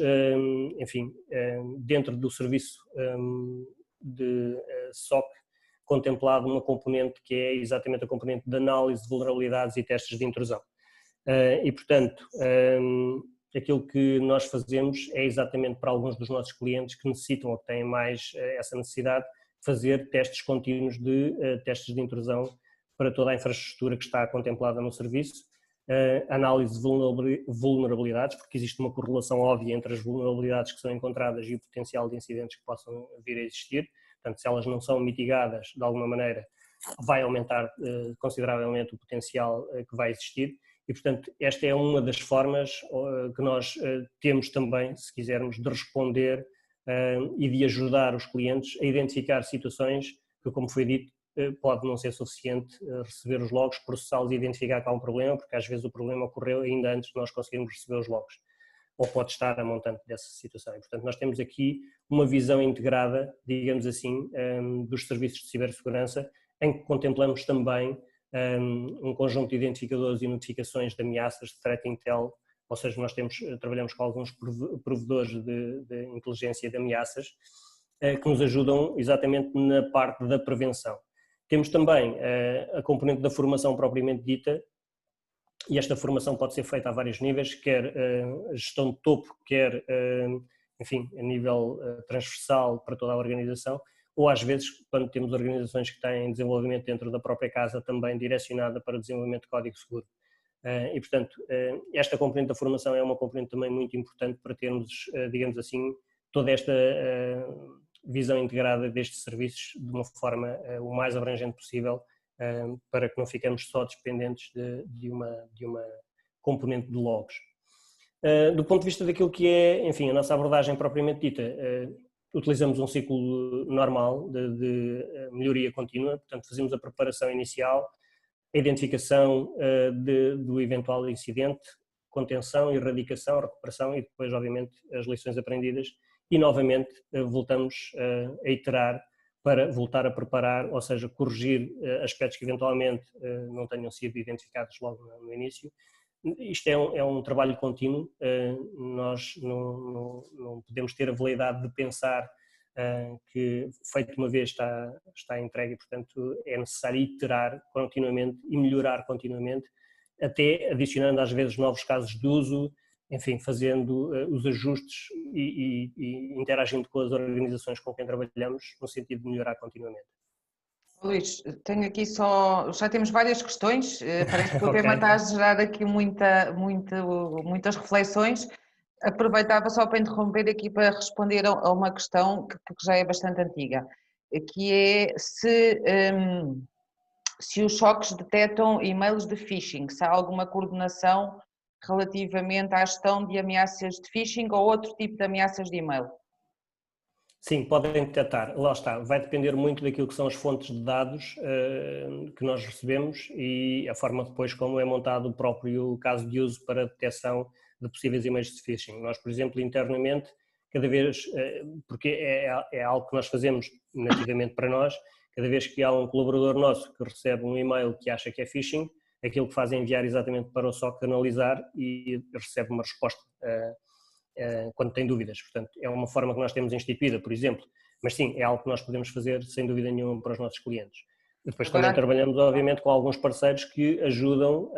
enfim, dentro do serviço de SOC, contemplado uma componente que é exatamente a componente de análise de vulnerabilidades e testes de intrusão. E, portanto, aquilo que nós fazemos é exatamente para alguns dos nossos clientes que necessitam ou que têm mais essa necessidade, fazer testes contínuos de testes de intrusão para toda a infraestrutura que está contemplada no serviço, análise de vulnerabilidades, porque existe uma correlação óbvia entre as vulnerabilidades que são encontradas e o potencial de incidentes que possam vir a existir. Portanto, se elas não são mitigadas de alguma maneira, vai aumentar consideravelmente o potencial que vai existir. E, portanto, esta é uma das formas que nós temos também, se quisermos, de responder e de ajudar os clientes a identificar situações que, como foi dito, pode não ser suficiente receber os logs, processá-los e identificar que há um problema, porque às vezes o problema ocorreu ainda antes de nós conseguirmos receber os logs, ou pode estar a montante dessa situação. E, portanto, nós temos aqui uma visão integrada, digamos assim, dos serviços de cibersegurança, em que contemplamos também um conjunto de identificadores e notificações de ameaças de threat intel, ou seja, nós trabalhamos com alguns provedores de inteligência de ameaças que nos ajudam exatamente na parte da prevenção. Temos também a componente da formação propriamente dita, e esta formação pode ser feita a vários níveis, quer a gestão de topo, quer, enfim, a nível transversal para toda a organização, ou às vezes, quando temos organizações que têm desenvolvimento dentro da própria casa, também direcionada para o desenvolvimento de código seguro. E, portanto, esta componente da formação é uma componente também muito importante para termos, digamos assim, toda esta visão integrada destes serviços de uma forma o mais abrangente possível para que não ficamos só dependentes de uma componente de logs. Do ponto de vista daquilo que é, enfim, a nossa abordagem propriamente dita, utilizamos um ciclo normal de melhoria contínua, portanto fazemos a preparação inicial, a identificação do eventual incidente, contenção, erradicação, recuperação e depois, obviamente, as lições aprendidas e, novamente, voltamos a iterar para voltar a preparar, ou seja, corrigir aspectos que eventualmente não tenham sido identificados logo no início. Isto é um trabalho contínuo, nós não podemos ter a veleidade de pensar que feito uma vez está entregue e, portanto, é necessário iterar continuamente e melhorar continuamente, até adicionando às vezes novos casos de uso, enfim, fazendo os ajustes e interagindo com as organizações com quem trabalhamos no sentido de melhorar continuamente. Luís, tenho aqui já temos várias questões, parece que o Okay. tema está a gerar aqui muitas reflexões. Aproveitava só para interromper aqui para responder a uma questão que já é bastante antiga, que é se os choques detectam e-mails de phishing, se há alguma coordenação relativamente à gestão de ameaças de phishing ou outro tipo de ameaças de e-mail. Sim, podem detectar, lá está, vai depender muito daquilo que são as fontes de dados que nós recebemos e a forma depois como é montado o próprio caso de uso para detecção de possíveis e-mails de phishing. Nós, por exemplo, internamente, cada vez, porque é algo que nós fazemos nativamente para nós, cada vez que há um colaborador nosso que recebe um e-mail que acha que é phishing, aquilo que faz é enviar exatamente para o SOC analisar e recebe uma resposta quando tem dúvidas. Portanto, é uma forma que nós temos instituída, por exemplo, mas sim, é algo que nós podemos fazer sem dúvida nenhuma para os nossos clientes. Depois também trabalhamos, obviamente, com alguns parceiros que ajudam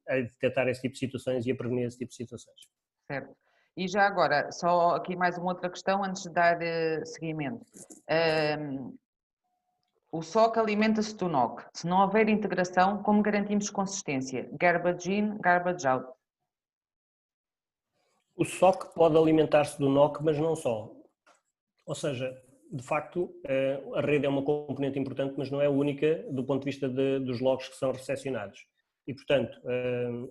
a detectar esse tipo de situações e a prevenir esse tipo de situações. Certo. E já agora, só aqui mais uma outra questão antes de dar seguimento. O SOC alimenta-se do NOC. Se não houver integração, como garantimos consistência? Garbage in, garbage out. O SOC pode alimentar-se do NOC, mas não só. Ou seja, de facto, a rede é uma componente importante, mas não é a única do ponto de vista dos logs que são recepcionados. E, portanto,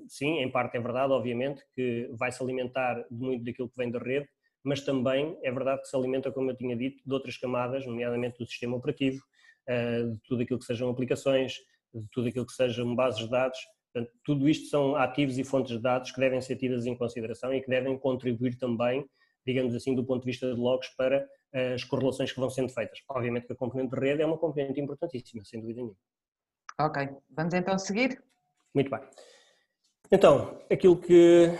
sim, em parte é verdade, obviamente, que vai-se alimentar muito daquilo que vem da rede, mas também é verdade que se alimenta, como eu tinha dito, de outras camadas, nomeadamente do sistema operativo, de tudo aquilo que sejam aplicações, de tudo aquilo que sejam bases de dados. Portanto, tudo isto são ativos e fontes de dados que devem ser tidas em consideração e que devem contribuir também, digamos assim, do ponto de vista de logs para as correlações que vão sendo feitas. Obviamente que a componente de rede é uma componente importantíssima, sem dúvida nenhuma. Ok, vamos então seguir? Muito bem. Então, aquilo que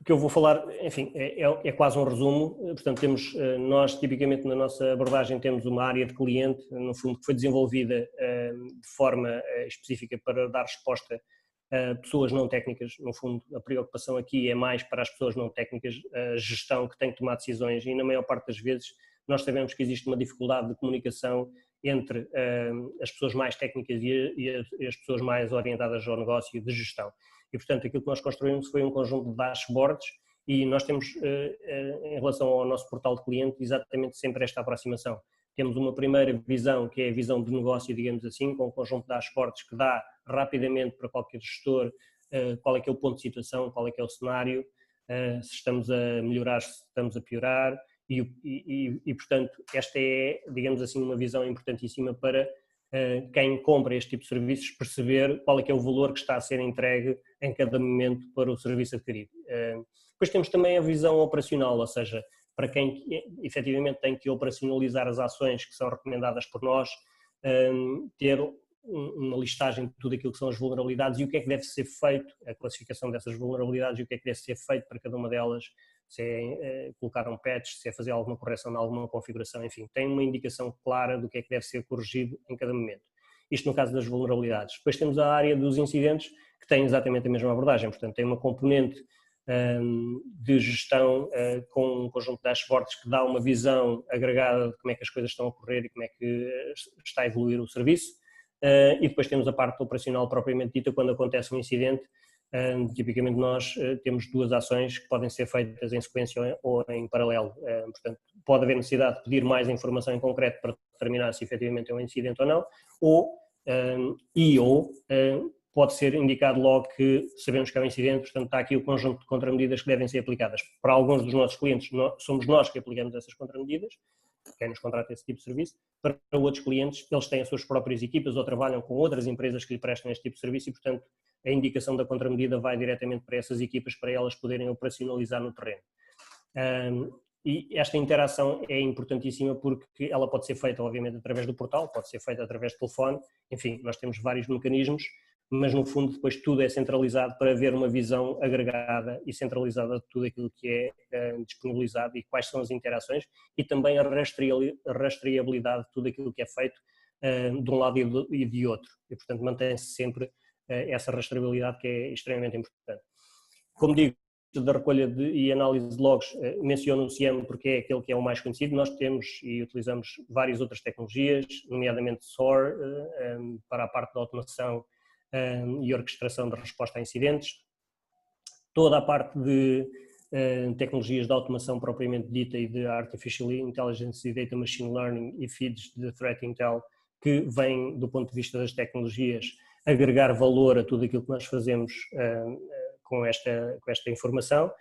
eu vou falar, enfim, é quase um resumo. Portanto, nós tipicamente na nossa abordagem temos uma área de cliente, no fundo, que foi desenvolvida de forma específica para dar resposta a pessoas não técnicas. No fundo, a preocupação aqui é mais para as pessoas não técnicas, a gestão que tem que tomar decisões e na maior parte das vezes nós sabemos que existe uma dificuldade de comunicação entre as pessoas mais técnicas e as pessoas mais orientadas ao negócio de gestão. E, portanto, aquilo que nós construímos foi um conjunto de dashboards e nós temos, em relação ao nosso portal de cliente, exatamente sempre esta aproximação. Temos uma primeira visão, que é a visão de negócio, digamos assim, com um conjunto de dashboards que dá rapidamente para qualquer gestor qual é que é o ponto de situação, qual é que é o cenário, se estamos a melhorar, se estamos a piorar e, portanto, esta é, digamos assim, uma visão importantíssima para quem compra este tipo de serviços perceber qual é que é o valor que está a ser entregue em cada momento para o serviço adquirido. Depois temos também a visão operacional, ou seja, para quem efetivamente tem que operacionalizar as ações que são recomendadas por nós, ter uma listagem de tudo aquilo que são as vulnerabilidades e o que é que deve ser feito, a classificação dessas vulnerabilidades e o que é que deve ser feito para cada uma delas, se é colocar um patch, se é fazer alguma correção em alguma configuração, enfim, tem uma indicação clara do que é que deve ser corrigido em cada momento. Isto no caso das vulnerabilidades. Depois temos a área dos incidentes, que tem exatamente a mesma abordagem, portanto tem uma componente de gestão com um conjunto de dashboards que dá uma visão agregada de como é que as coisas estão a ocorrer e como é que está a evoluir o serviço. E depois temos a parte operacional propriamente dita, quando acontece um incidente, tipicamente nós temos duas ações que podem ser feitas em sequência ou em paralelo, portanto pode haver necessidade de pedir mais informação em concreto para determinar se efetivamente é um incidente ou não, ou e ou pode ser indicado logo que sabemos que é um incidente, portanto está aqui o conjunto de contramedidas que devem ser aplicadas. Para alguns dos nossos clientes somos nós que aplicamos essas contramedidas, quem nos contrata esse tipo de serviço. Para outros clientes, eles têm as suas próprias equipas ou trabalham com outras empresas que lhe prestam este tipo de serviço e, portanto, a indicação da contramedida vai diretamente para essas equipas para elas poderem operacionalizar no terreno. E esta interação é importantíssima porque ela pode ser feita, obviamente, através do portal, pode ser feita através do telefone, enfim, nós temos vários mecanismos, mas no fundo depois tudo é centralizado para haver uma visão agregada e centralizada de tudo aquilo que é disponibilizado e quais são as interações e também a rastreabilidade de tudo aquilo que é feito de um lado e de outro. E, portanto, mantém-se sempre essa rastreabilidade que é extremamente importante. Como digo, da recolha e análise de logs, menciono o SIEM porque é aquele que é o mais conhecido. Nós temos e utilizamos várias outras tecnologias, nomeadamente SOAR, para a parte da automação e orquestração da resposta a incidentes. Toda a parte de tecnologias de automação propriamente dita e de Artificial Intelligence e Data Machine Learning e feeds de Threat Intel, que vêm do ponto de vista das tecnologias agregar valor a tudo aquilo que nós fazemos com esta informação.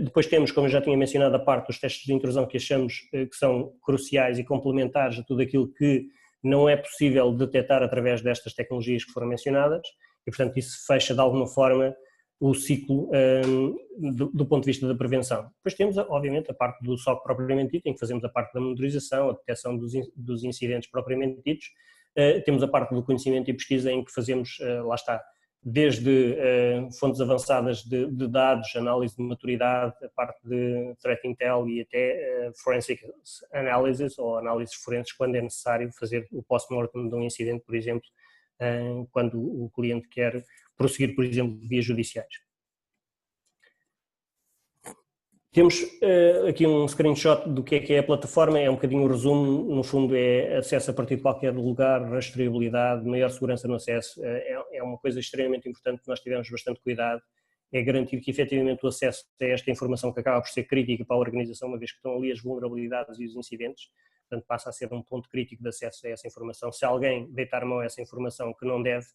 Depois temos, como eu já tinha mencionado, a parte dos testes de intrusão que achamos que são cruciais e complementares a tudo aquilo que não é possível detectar através destas tecnologias que foram mencionadas e, portanto, isso fecha de alguma forma o ciclo do ponto de vista da prevenção. Depois temos, obviamente, a parte do SOC propriamente dito, em que fazemos a parte da monitorização, a detecção dos incidentes propriamente ditos. Temos a parte do conhecimento e pesquisa, em que fazemos, lá está, desde fontes avançadas de dados, análise de maturidade, a parte de Threat Intel e até Forensic Analysis ou análises forenses quando é necessário fazer o post-mortem de um incidente, por exemplo, quando o cliente quer prosseguir, por exemplo, vias judiciais. Temos aqui um screenshot do que é a plataforma, é um bocadinho o resumo, no fundo é acesso a partir de qualquer lugar, rastreabilidade, maior segurança no acesso, é uma coisa extremamente importante que nós tivemos bastante cuidado, é garantir que efetivamente o acesso a esta informação que acaba por ser crítica para a organização, uma vez que estão ali as vulnerabilidades e os incidentes, portanto passa a ser um ponto crítico de acesso a essa informação. Se alguém deitar mão a essa informação que não deve,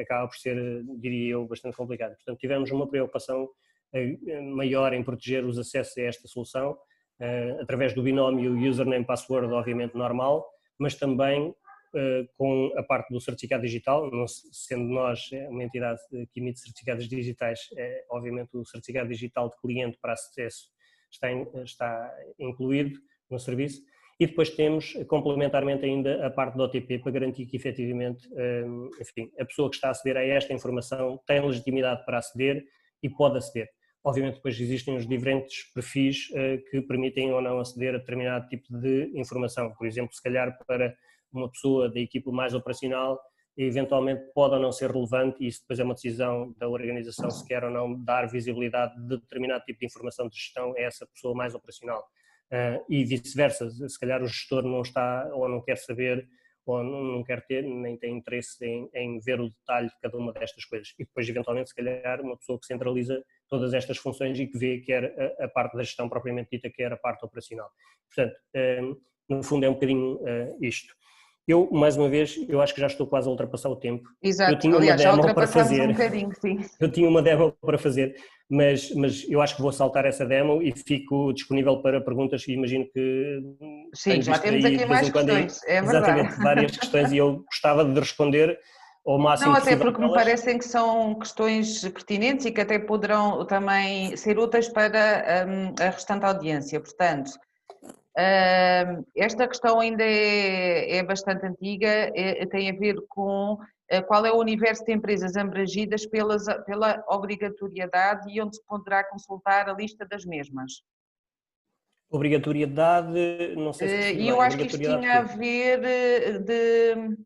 acaba por ser, diria eu, bastante complicado. Portanto tivemos uma preocupação maior em proteger os acessos a esta solução, através do binómio username-password, obviamente normal, mas também com a parte do certificado digital, não sendo nós uma entidade que emite certificados digitais, obviamente o certificado digital de cliente para acesso está incluído no serviço. E depois temos, complementarmente ainda, a parte do OTP para garantir que efetivamente, enfim, a pessoa que está a aceder a esta informação tem legitimidade para aceder e pode aceder. Obviamente depois existem os diferentes perfis que permitem ou não aceder a determinado tipo de informação. Por exemplo, se calhar para uma pessoa da equipe mais operacional, eventualmente pode ou não ser relevante e isso depois é uma decisão da organização se quer ou não dar visibilidade de determinado tipo de informação de gestão a essa pessoa mais operacional. E vice-versa, se calhar o gestor não está ou não quer saber ou não quer ter, nem tem interesse em ver o detalhe de cada uma destas coisas. E depois, eventualmente, se calhar, uma pessoa que centraliza todas estas funções e que vê quer a parte da gestão propriamente dita, quer a parte operacional. Portanto, no fundo é um bocadinho isto. Eu, mais uma vez, eu acho que já estou quase a ultrapassar o tempo. Exato, Eu tinha aliás, uma já demo para fazer. um bocadinho, sim. Eu tinha uma demo para fazer, mas eu acho que vou saltar essa demo e fico disponível para perguntas e imagino que Sim, já temos aqui mais questões, é verdade. Exatamente, várias questões e eu gostava de responder ao máximo Não, até possível porque me delas. parecem que são questões pertinentes e que até poderão também ser úteis para a restante audiência. Portanto, esta questão ainda é bastante antiga, tem a ver com qual é o universo de empresas abrangidas pela obrigatoriedade e onde se poderá consultar a lista das mesmas. Obrigatoriedade, não sei se percebi E bem, eu acho que isto tinha a ver de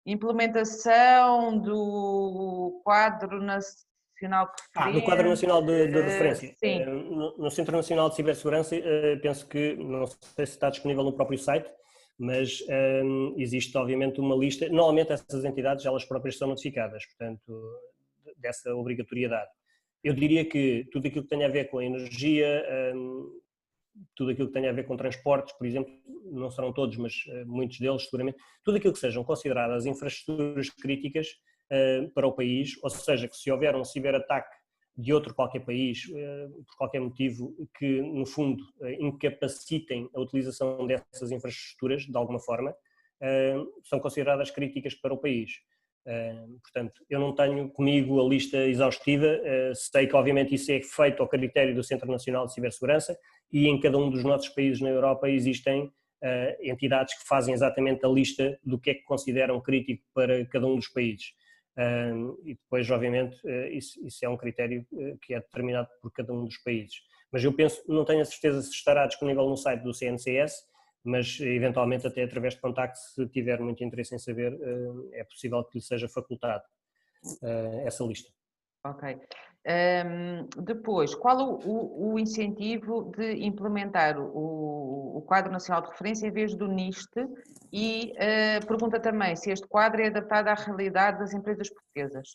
implementação do quadro nacional de do Quadro referência. Nacional de Referência. Sim. No Centro Nacional de Cibersegurança, penso que, não sei se está disponível no próprio site, mas existe obviamente uma lista, normalmente essas entidades elas próprias são notificadas, portanto, dessa obrigatoriedade. Eu diria que tudo aquilo que tem a ver com a energia, tudo aquilo que tenha a ver com transportes, por exemplo, não serão todos, mas muitos deles seguramente, tudo aquilo que sejam consideradas infraestruturas críticas para o país, ou seja, que se houver um ciberataque de outro qualquer país, por qualquer motivo, que no fundo incapacitem a utilização dessas infraestruturas de alguma forma, são consideradas críticas para o país. Portanto, eu não tenho comigo a lista exaustiva, sei que obviamente isso é feito ao critério do Centro Nacional de Cibersegurança e em cada um dos nossos países na Europa existem entidades que fazem exatamente a lista do que é que consideram crítico para cada um dos países. E depois, obviamente, isso é um critério que é determinado por cada um dos países. Mas eu penso, não tenho a certeza se estará disponível no site do CNCS, mas eventualmente até através de contacto, se tiver muito interesse em saber, é possível que lhe seja facultado essa lista. Ok. Depois, qual o incentivo de implementar o Quadro Nacional de Referência em vez do NIST? E pergunta também se este quadro é adaptado à realidade das empresas portuguesas.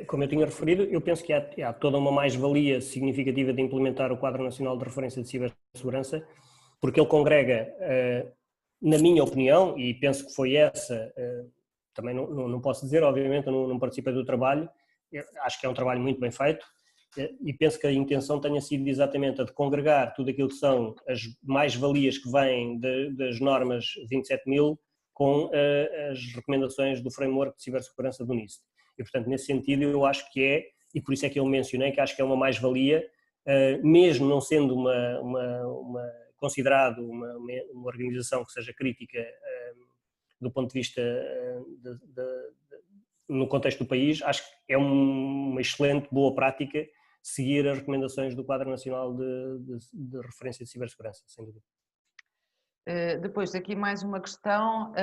Como eu tinha referido, eu penso que há toda uma mais-valia significativa de implementar o Quadro Nacional de Referência de Cibersegurança, porque ele congrega, na minha opinião, e penso que foi essa, também não posso dizer, obviamente, eu não participei do trabalho, acho que é um trabalho muito bem feito, e penso que a intenção tenha sido exatamente a de congregar tudo aquilo que são as mais-valias que vêm das normas 27.000 com as recomendações do framework de cibersegurança do NIST. E, portanto, nesse sentido, eu acho que é, e por isso é que eu mencionei, que acho que é uma mais-valia, mesmo não sendo considerado uma organização que seja crítica do ponto de vista no contexto do país, acho que é uma excelente, boa prática seguir as recomendações do Quadro Nacional de Referência de Cibersegurança, sem dúvida. Depois, aqui mais uma questão,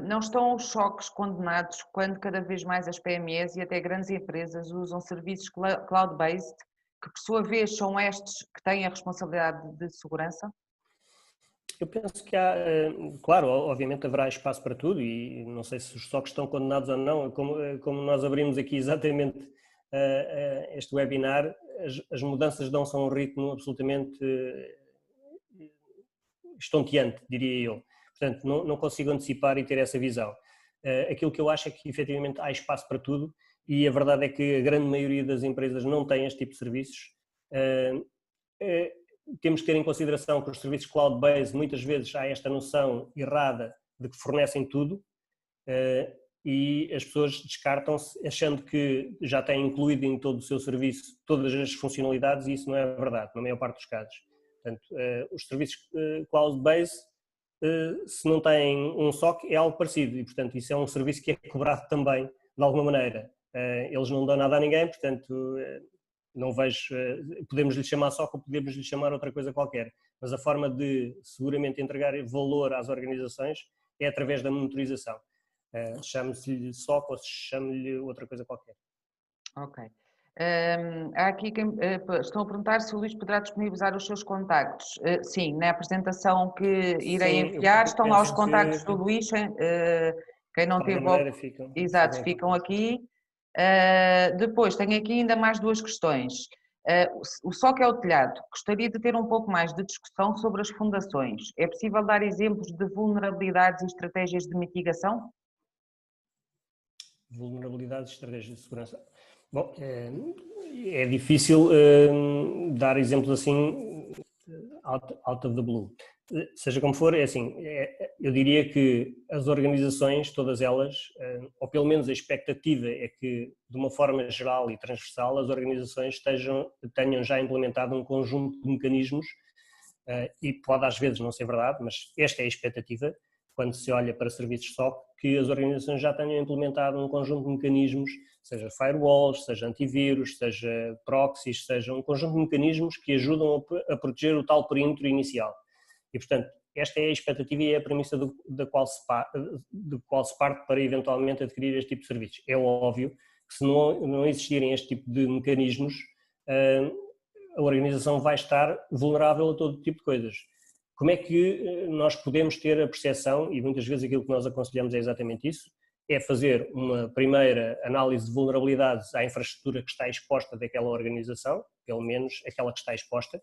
não estão os choques condenados quando cada vez mais as PMEs e até grandes empresas usam serviços cloud-based, que por sua vez são estes que têm a responsabilidade de segurança? Eu penso que há, claro, obviamente haverá espaço para tudo e não sei se os choques estão condenados ou não, como nós abrimos aqui exatamente este webinar, as mudanças dão-se a um ritmo absolutamente estonteante, diria eu. Portanto, não consigo antecipar e ter essa visão. Aquilo que eu acho é que efetivamente há espaço para tudo e a verdade é que a grande maioria das empresas não tem este tipo de serviços. Temos que ter em consideração que os serviços cloud-based muitas vezes há esta noção errada de que fornecem tudo e as pessoas descartam-se achando que já têm incluído em todo o seu serviço todas as funcionalidades e isso não é verdade, na maior parte dos casos. Portanto, os serviços cloud-based, se não têm um SOC, é algo parecido e, portanto, isso é um serviço que é cobrado também, de alguma maneira. Eles não dão nada a ninguém, portanto, não vejo, podemos lhe chamar SOC ou podemos lhe chamar outra coisa qualquer, mas a forma de seguramente entregar valor às organizações é através da monitorização. Chame-se-lhe SOC ou chame-lhe outra coisa qualquer. Ok. Há aqui quem estão a perguntar se o Luís poderá disponibilizar os seus contactos. Sim, na apresentação que irei enviar estão lá os contactos do Luís. Quem não teve... Exato, ficam aqui. Depois, tenho aqui ainda mais duas questões. O SOC é o telhado. Gostaria de ter um pouco mais de discussão sobre as fundações. É possível dar exemplos de vulnerabilidades e estratégias de mitigação? Vulnerabilidades e estratégias de segurança. Bom, é difícil dar exemplos assim out of the blue. Seja como for, é assim, eu diria que as organizações, todas elas, ou pelo menos a expectativa é que, de uma forma geral e transversal, as organizações tenham já implementado um conjunto de mecanismos, e pode às vezes não ser verdade, mas esta é a expectativa, quando se olha para serviços SOC, que as organizações já tenham implementado um conjunto de mecanismos, seja firewalls, seja antivírus, seja proxies, seja um conjunto de mecanismos que ajudam a proteger o tal perímetro inicial. E, portanto, esta é a expectativa e é a premissa de qual se parte para eventualmente adquirir este tipo de serviços. É óbvio que se não existirem este tipo de mecanismos, a organização vai estar vulnerável a todo tipo de coisas. Como é que nós podemos ter a percepção, e muitas vezes aquilo que nós aconselhamos é exatamente isso, é fazer uma primeira análise de vulnerabilidades à infraestrutura que está exposta daquela organização, pelo menos aquela que está exposta.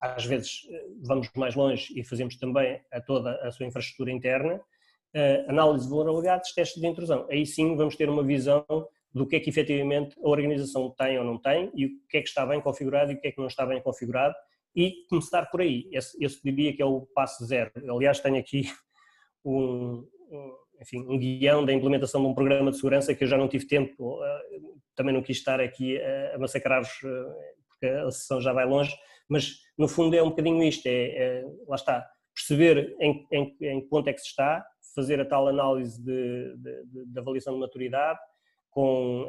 às vezes vamos mais longe e fazemos também toda a sua infraestrutura interna, análise de vulnerabilidades, testes de intrusão. Aí sim vamos ter uma visão do que é que efetivamente a organização tem ou não tem e o que é que está bem configurado e o que é que não está bem configurado e começar por aí. Esse diria que é o passo zero. Aliás, tenho aqui enfim, um guião da implementação de um programa de segurança que eu já não tive tempo, também não quis estar aqui a massacrar-vos porque a sessão já vai longe, mas no fundo é um bocadinho isto, lá está, perceber em que ponto é que se está, fazer a tal análise de avaliação de maturidade, com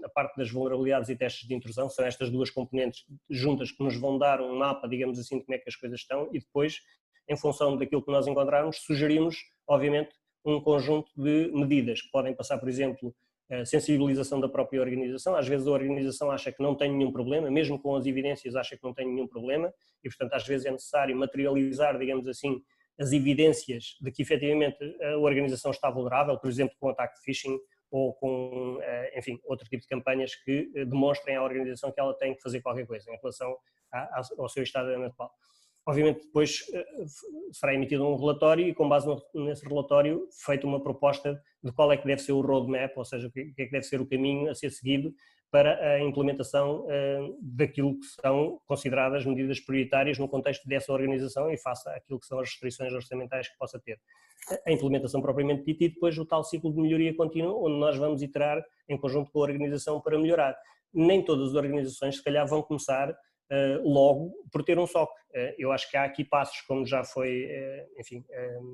a parte das vulnerabilidades e testes de intrusão, são estas duas componentes juntas que nos vão dar um mapa, digamos assim, de como é que as coisas estão e depois, em função daquilo que nós encontrarmos, sugerimos, obviamente, um conjunto de medidas que podem passar, por exemplo, a sensibilização da própria organização. Às vezes a organização acha que não tem nenhum problema, mesmo com as evidências acha que não tem nenhum problema e, portanto, às vezes é necessário materializar, digamos assim, as evidências de que efetivamente a organização está vulnerável, por exemplo, com ataque de phishing ou com, enfim, outro tipo de campanhas que demonstrem à organização que ela tem que fazer qualquer coisa em relação ao seu estado atual. Obviamente depois será emitido um relatório e com base nesse relatório feita uma proposta de qual é que deve ser o roadmap, ou seja, o que é que deve ser o caminho a ser seguido para a implementação daquilo que são consideradas medidas prioritárias no contexto dessa organização e face àquilo que são as restrições orçamentais que possa ter. A implementação propriamente dita e depois o tal ciclo de melhoria contínua, onde nós vamos iterar em conjunto com a organização para melhorar. Nem todas as organizações, se calhar, vão começar logo por ter um SOC. Eu acho que há aqui passos, como já foi, enfim,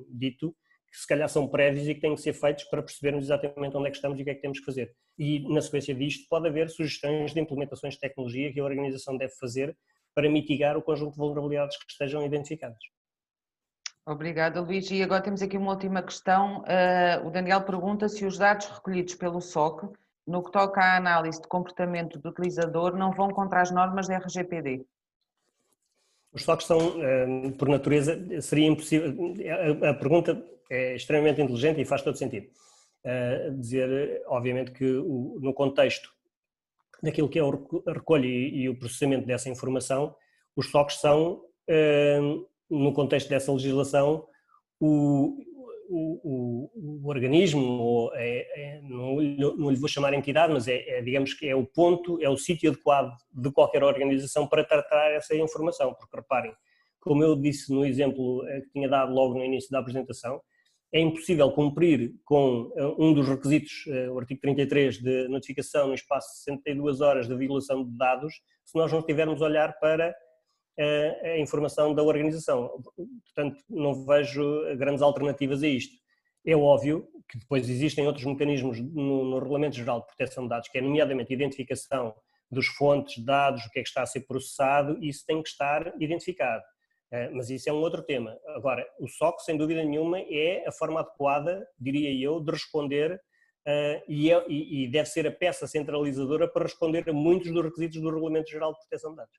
dito, que se calhar são prévios e que têm que ser feitos para percebermos exatamente onde é que estamos e o que é que temos que fazer. E na sequência disto pode haver sugestões de implementações de tecnologia que a organização deve fazer para mitigar o conjunto de vulnerabilidades que estejam identificadas. Obrigada, Luís. E agora temos aqui uma última questão. O Daniel pergunta se os dados recolhidos pelo SOC, no que toca à análise de comportamento do utilizador, não vão contra as normas da RGPD. Os SOCs são, por natureza, seria impossível. A pergunta é extremamente inteligente e faz todo sentido. Dizer, obviamente, que no contexto daquilo que é o recolho e o processamento dessa informação, os SOCs são, no contexto dessa legislação, o organismo, ou não lhe vou chamar entidade, mas digamos que é o ponto, é o sítio adequado de qualquer organização para tratar essa informação, porque reparem, como eu disse no exemplo que tinha dado logo no início da apresentação, é impossível cumprir com um dos requisitos, o artigo 33 de notificação no espaço de 62 horas de violação de dados, se nós não estivermos a olhar para a informação da organização. Portanto, não vejo grandes alternativas a isto. É óbvio que depois existem outros mecanismos no Regulamento Geral de Proteção de Dados, que é nomeadamente a identificação dos fontes de dados, o que é que está a ser processado, e isso tem que estar identificado. Mas isso é um outro tema. Agora, o SOC, sem dúvida nenhuma, é a forma adequada, diria eu, de responder e deve ser a peça centralizadora para responder a muitos dos requisitos do Regulamento Geral de Proteção de Dados.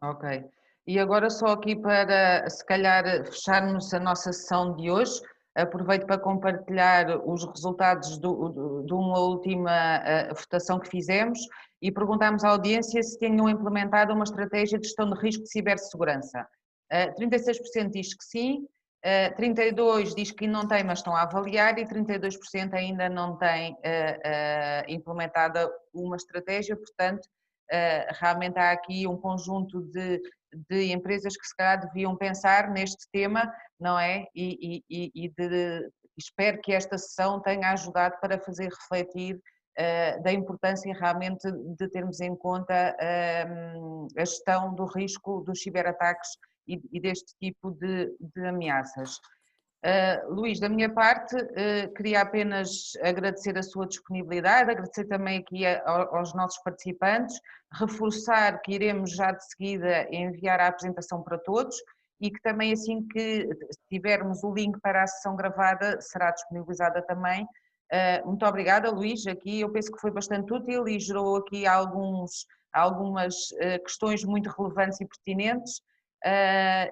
Ok. E agora só aqui para, se calhar, fecharmos a nossa sessão de hoje, aproveito para compartilhar os resultados de uma última votação que fizemos e perguntámos à audiência se tinham implementado uma estratégia de gestão de risco de cibersegurança. 36% diz que sim, 32% diz que não tem, mas estão a avaliar, e 32% ainda não tem implementada uma estratégia, portanto, realmente há aqui um conjunto de empresas que se calhar deviam pensar neste tema, não é? Espero que esta sessão tenha ajudado para fazer refletir da importância realmente de termos em conta a gestão do risco dos ciberataques e deste tipo de ameaças. Luís, da minha parte, queria apenas agradecer a sua disponibilidade, agradecer também aqui aos nossos participantes, reforçar que iremos já de seguida enviar a apresentação para todos e que também assim que tivermos o link para a sessão gravada será disponibilizada também. Muito obrigada, Luís, aqui eu penso que foi bastante útil e gerou aqui algumas questões muito relevantes e pertinentes.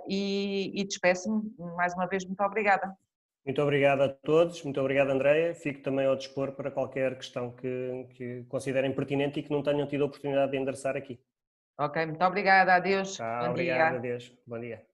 E despeço-me mais uma vez, muito obrigada. Muito obrigado a todos, muito obrigado, Andreia. Fico também ao dispor para qualquer questão que considerem pertinente e que não tenham tido a oportunidade de endereçar aqui. Ok, muito obrigada, adeus, Tá, bom obrigado, dia. adeus. Bom dia.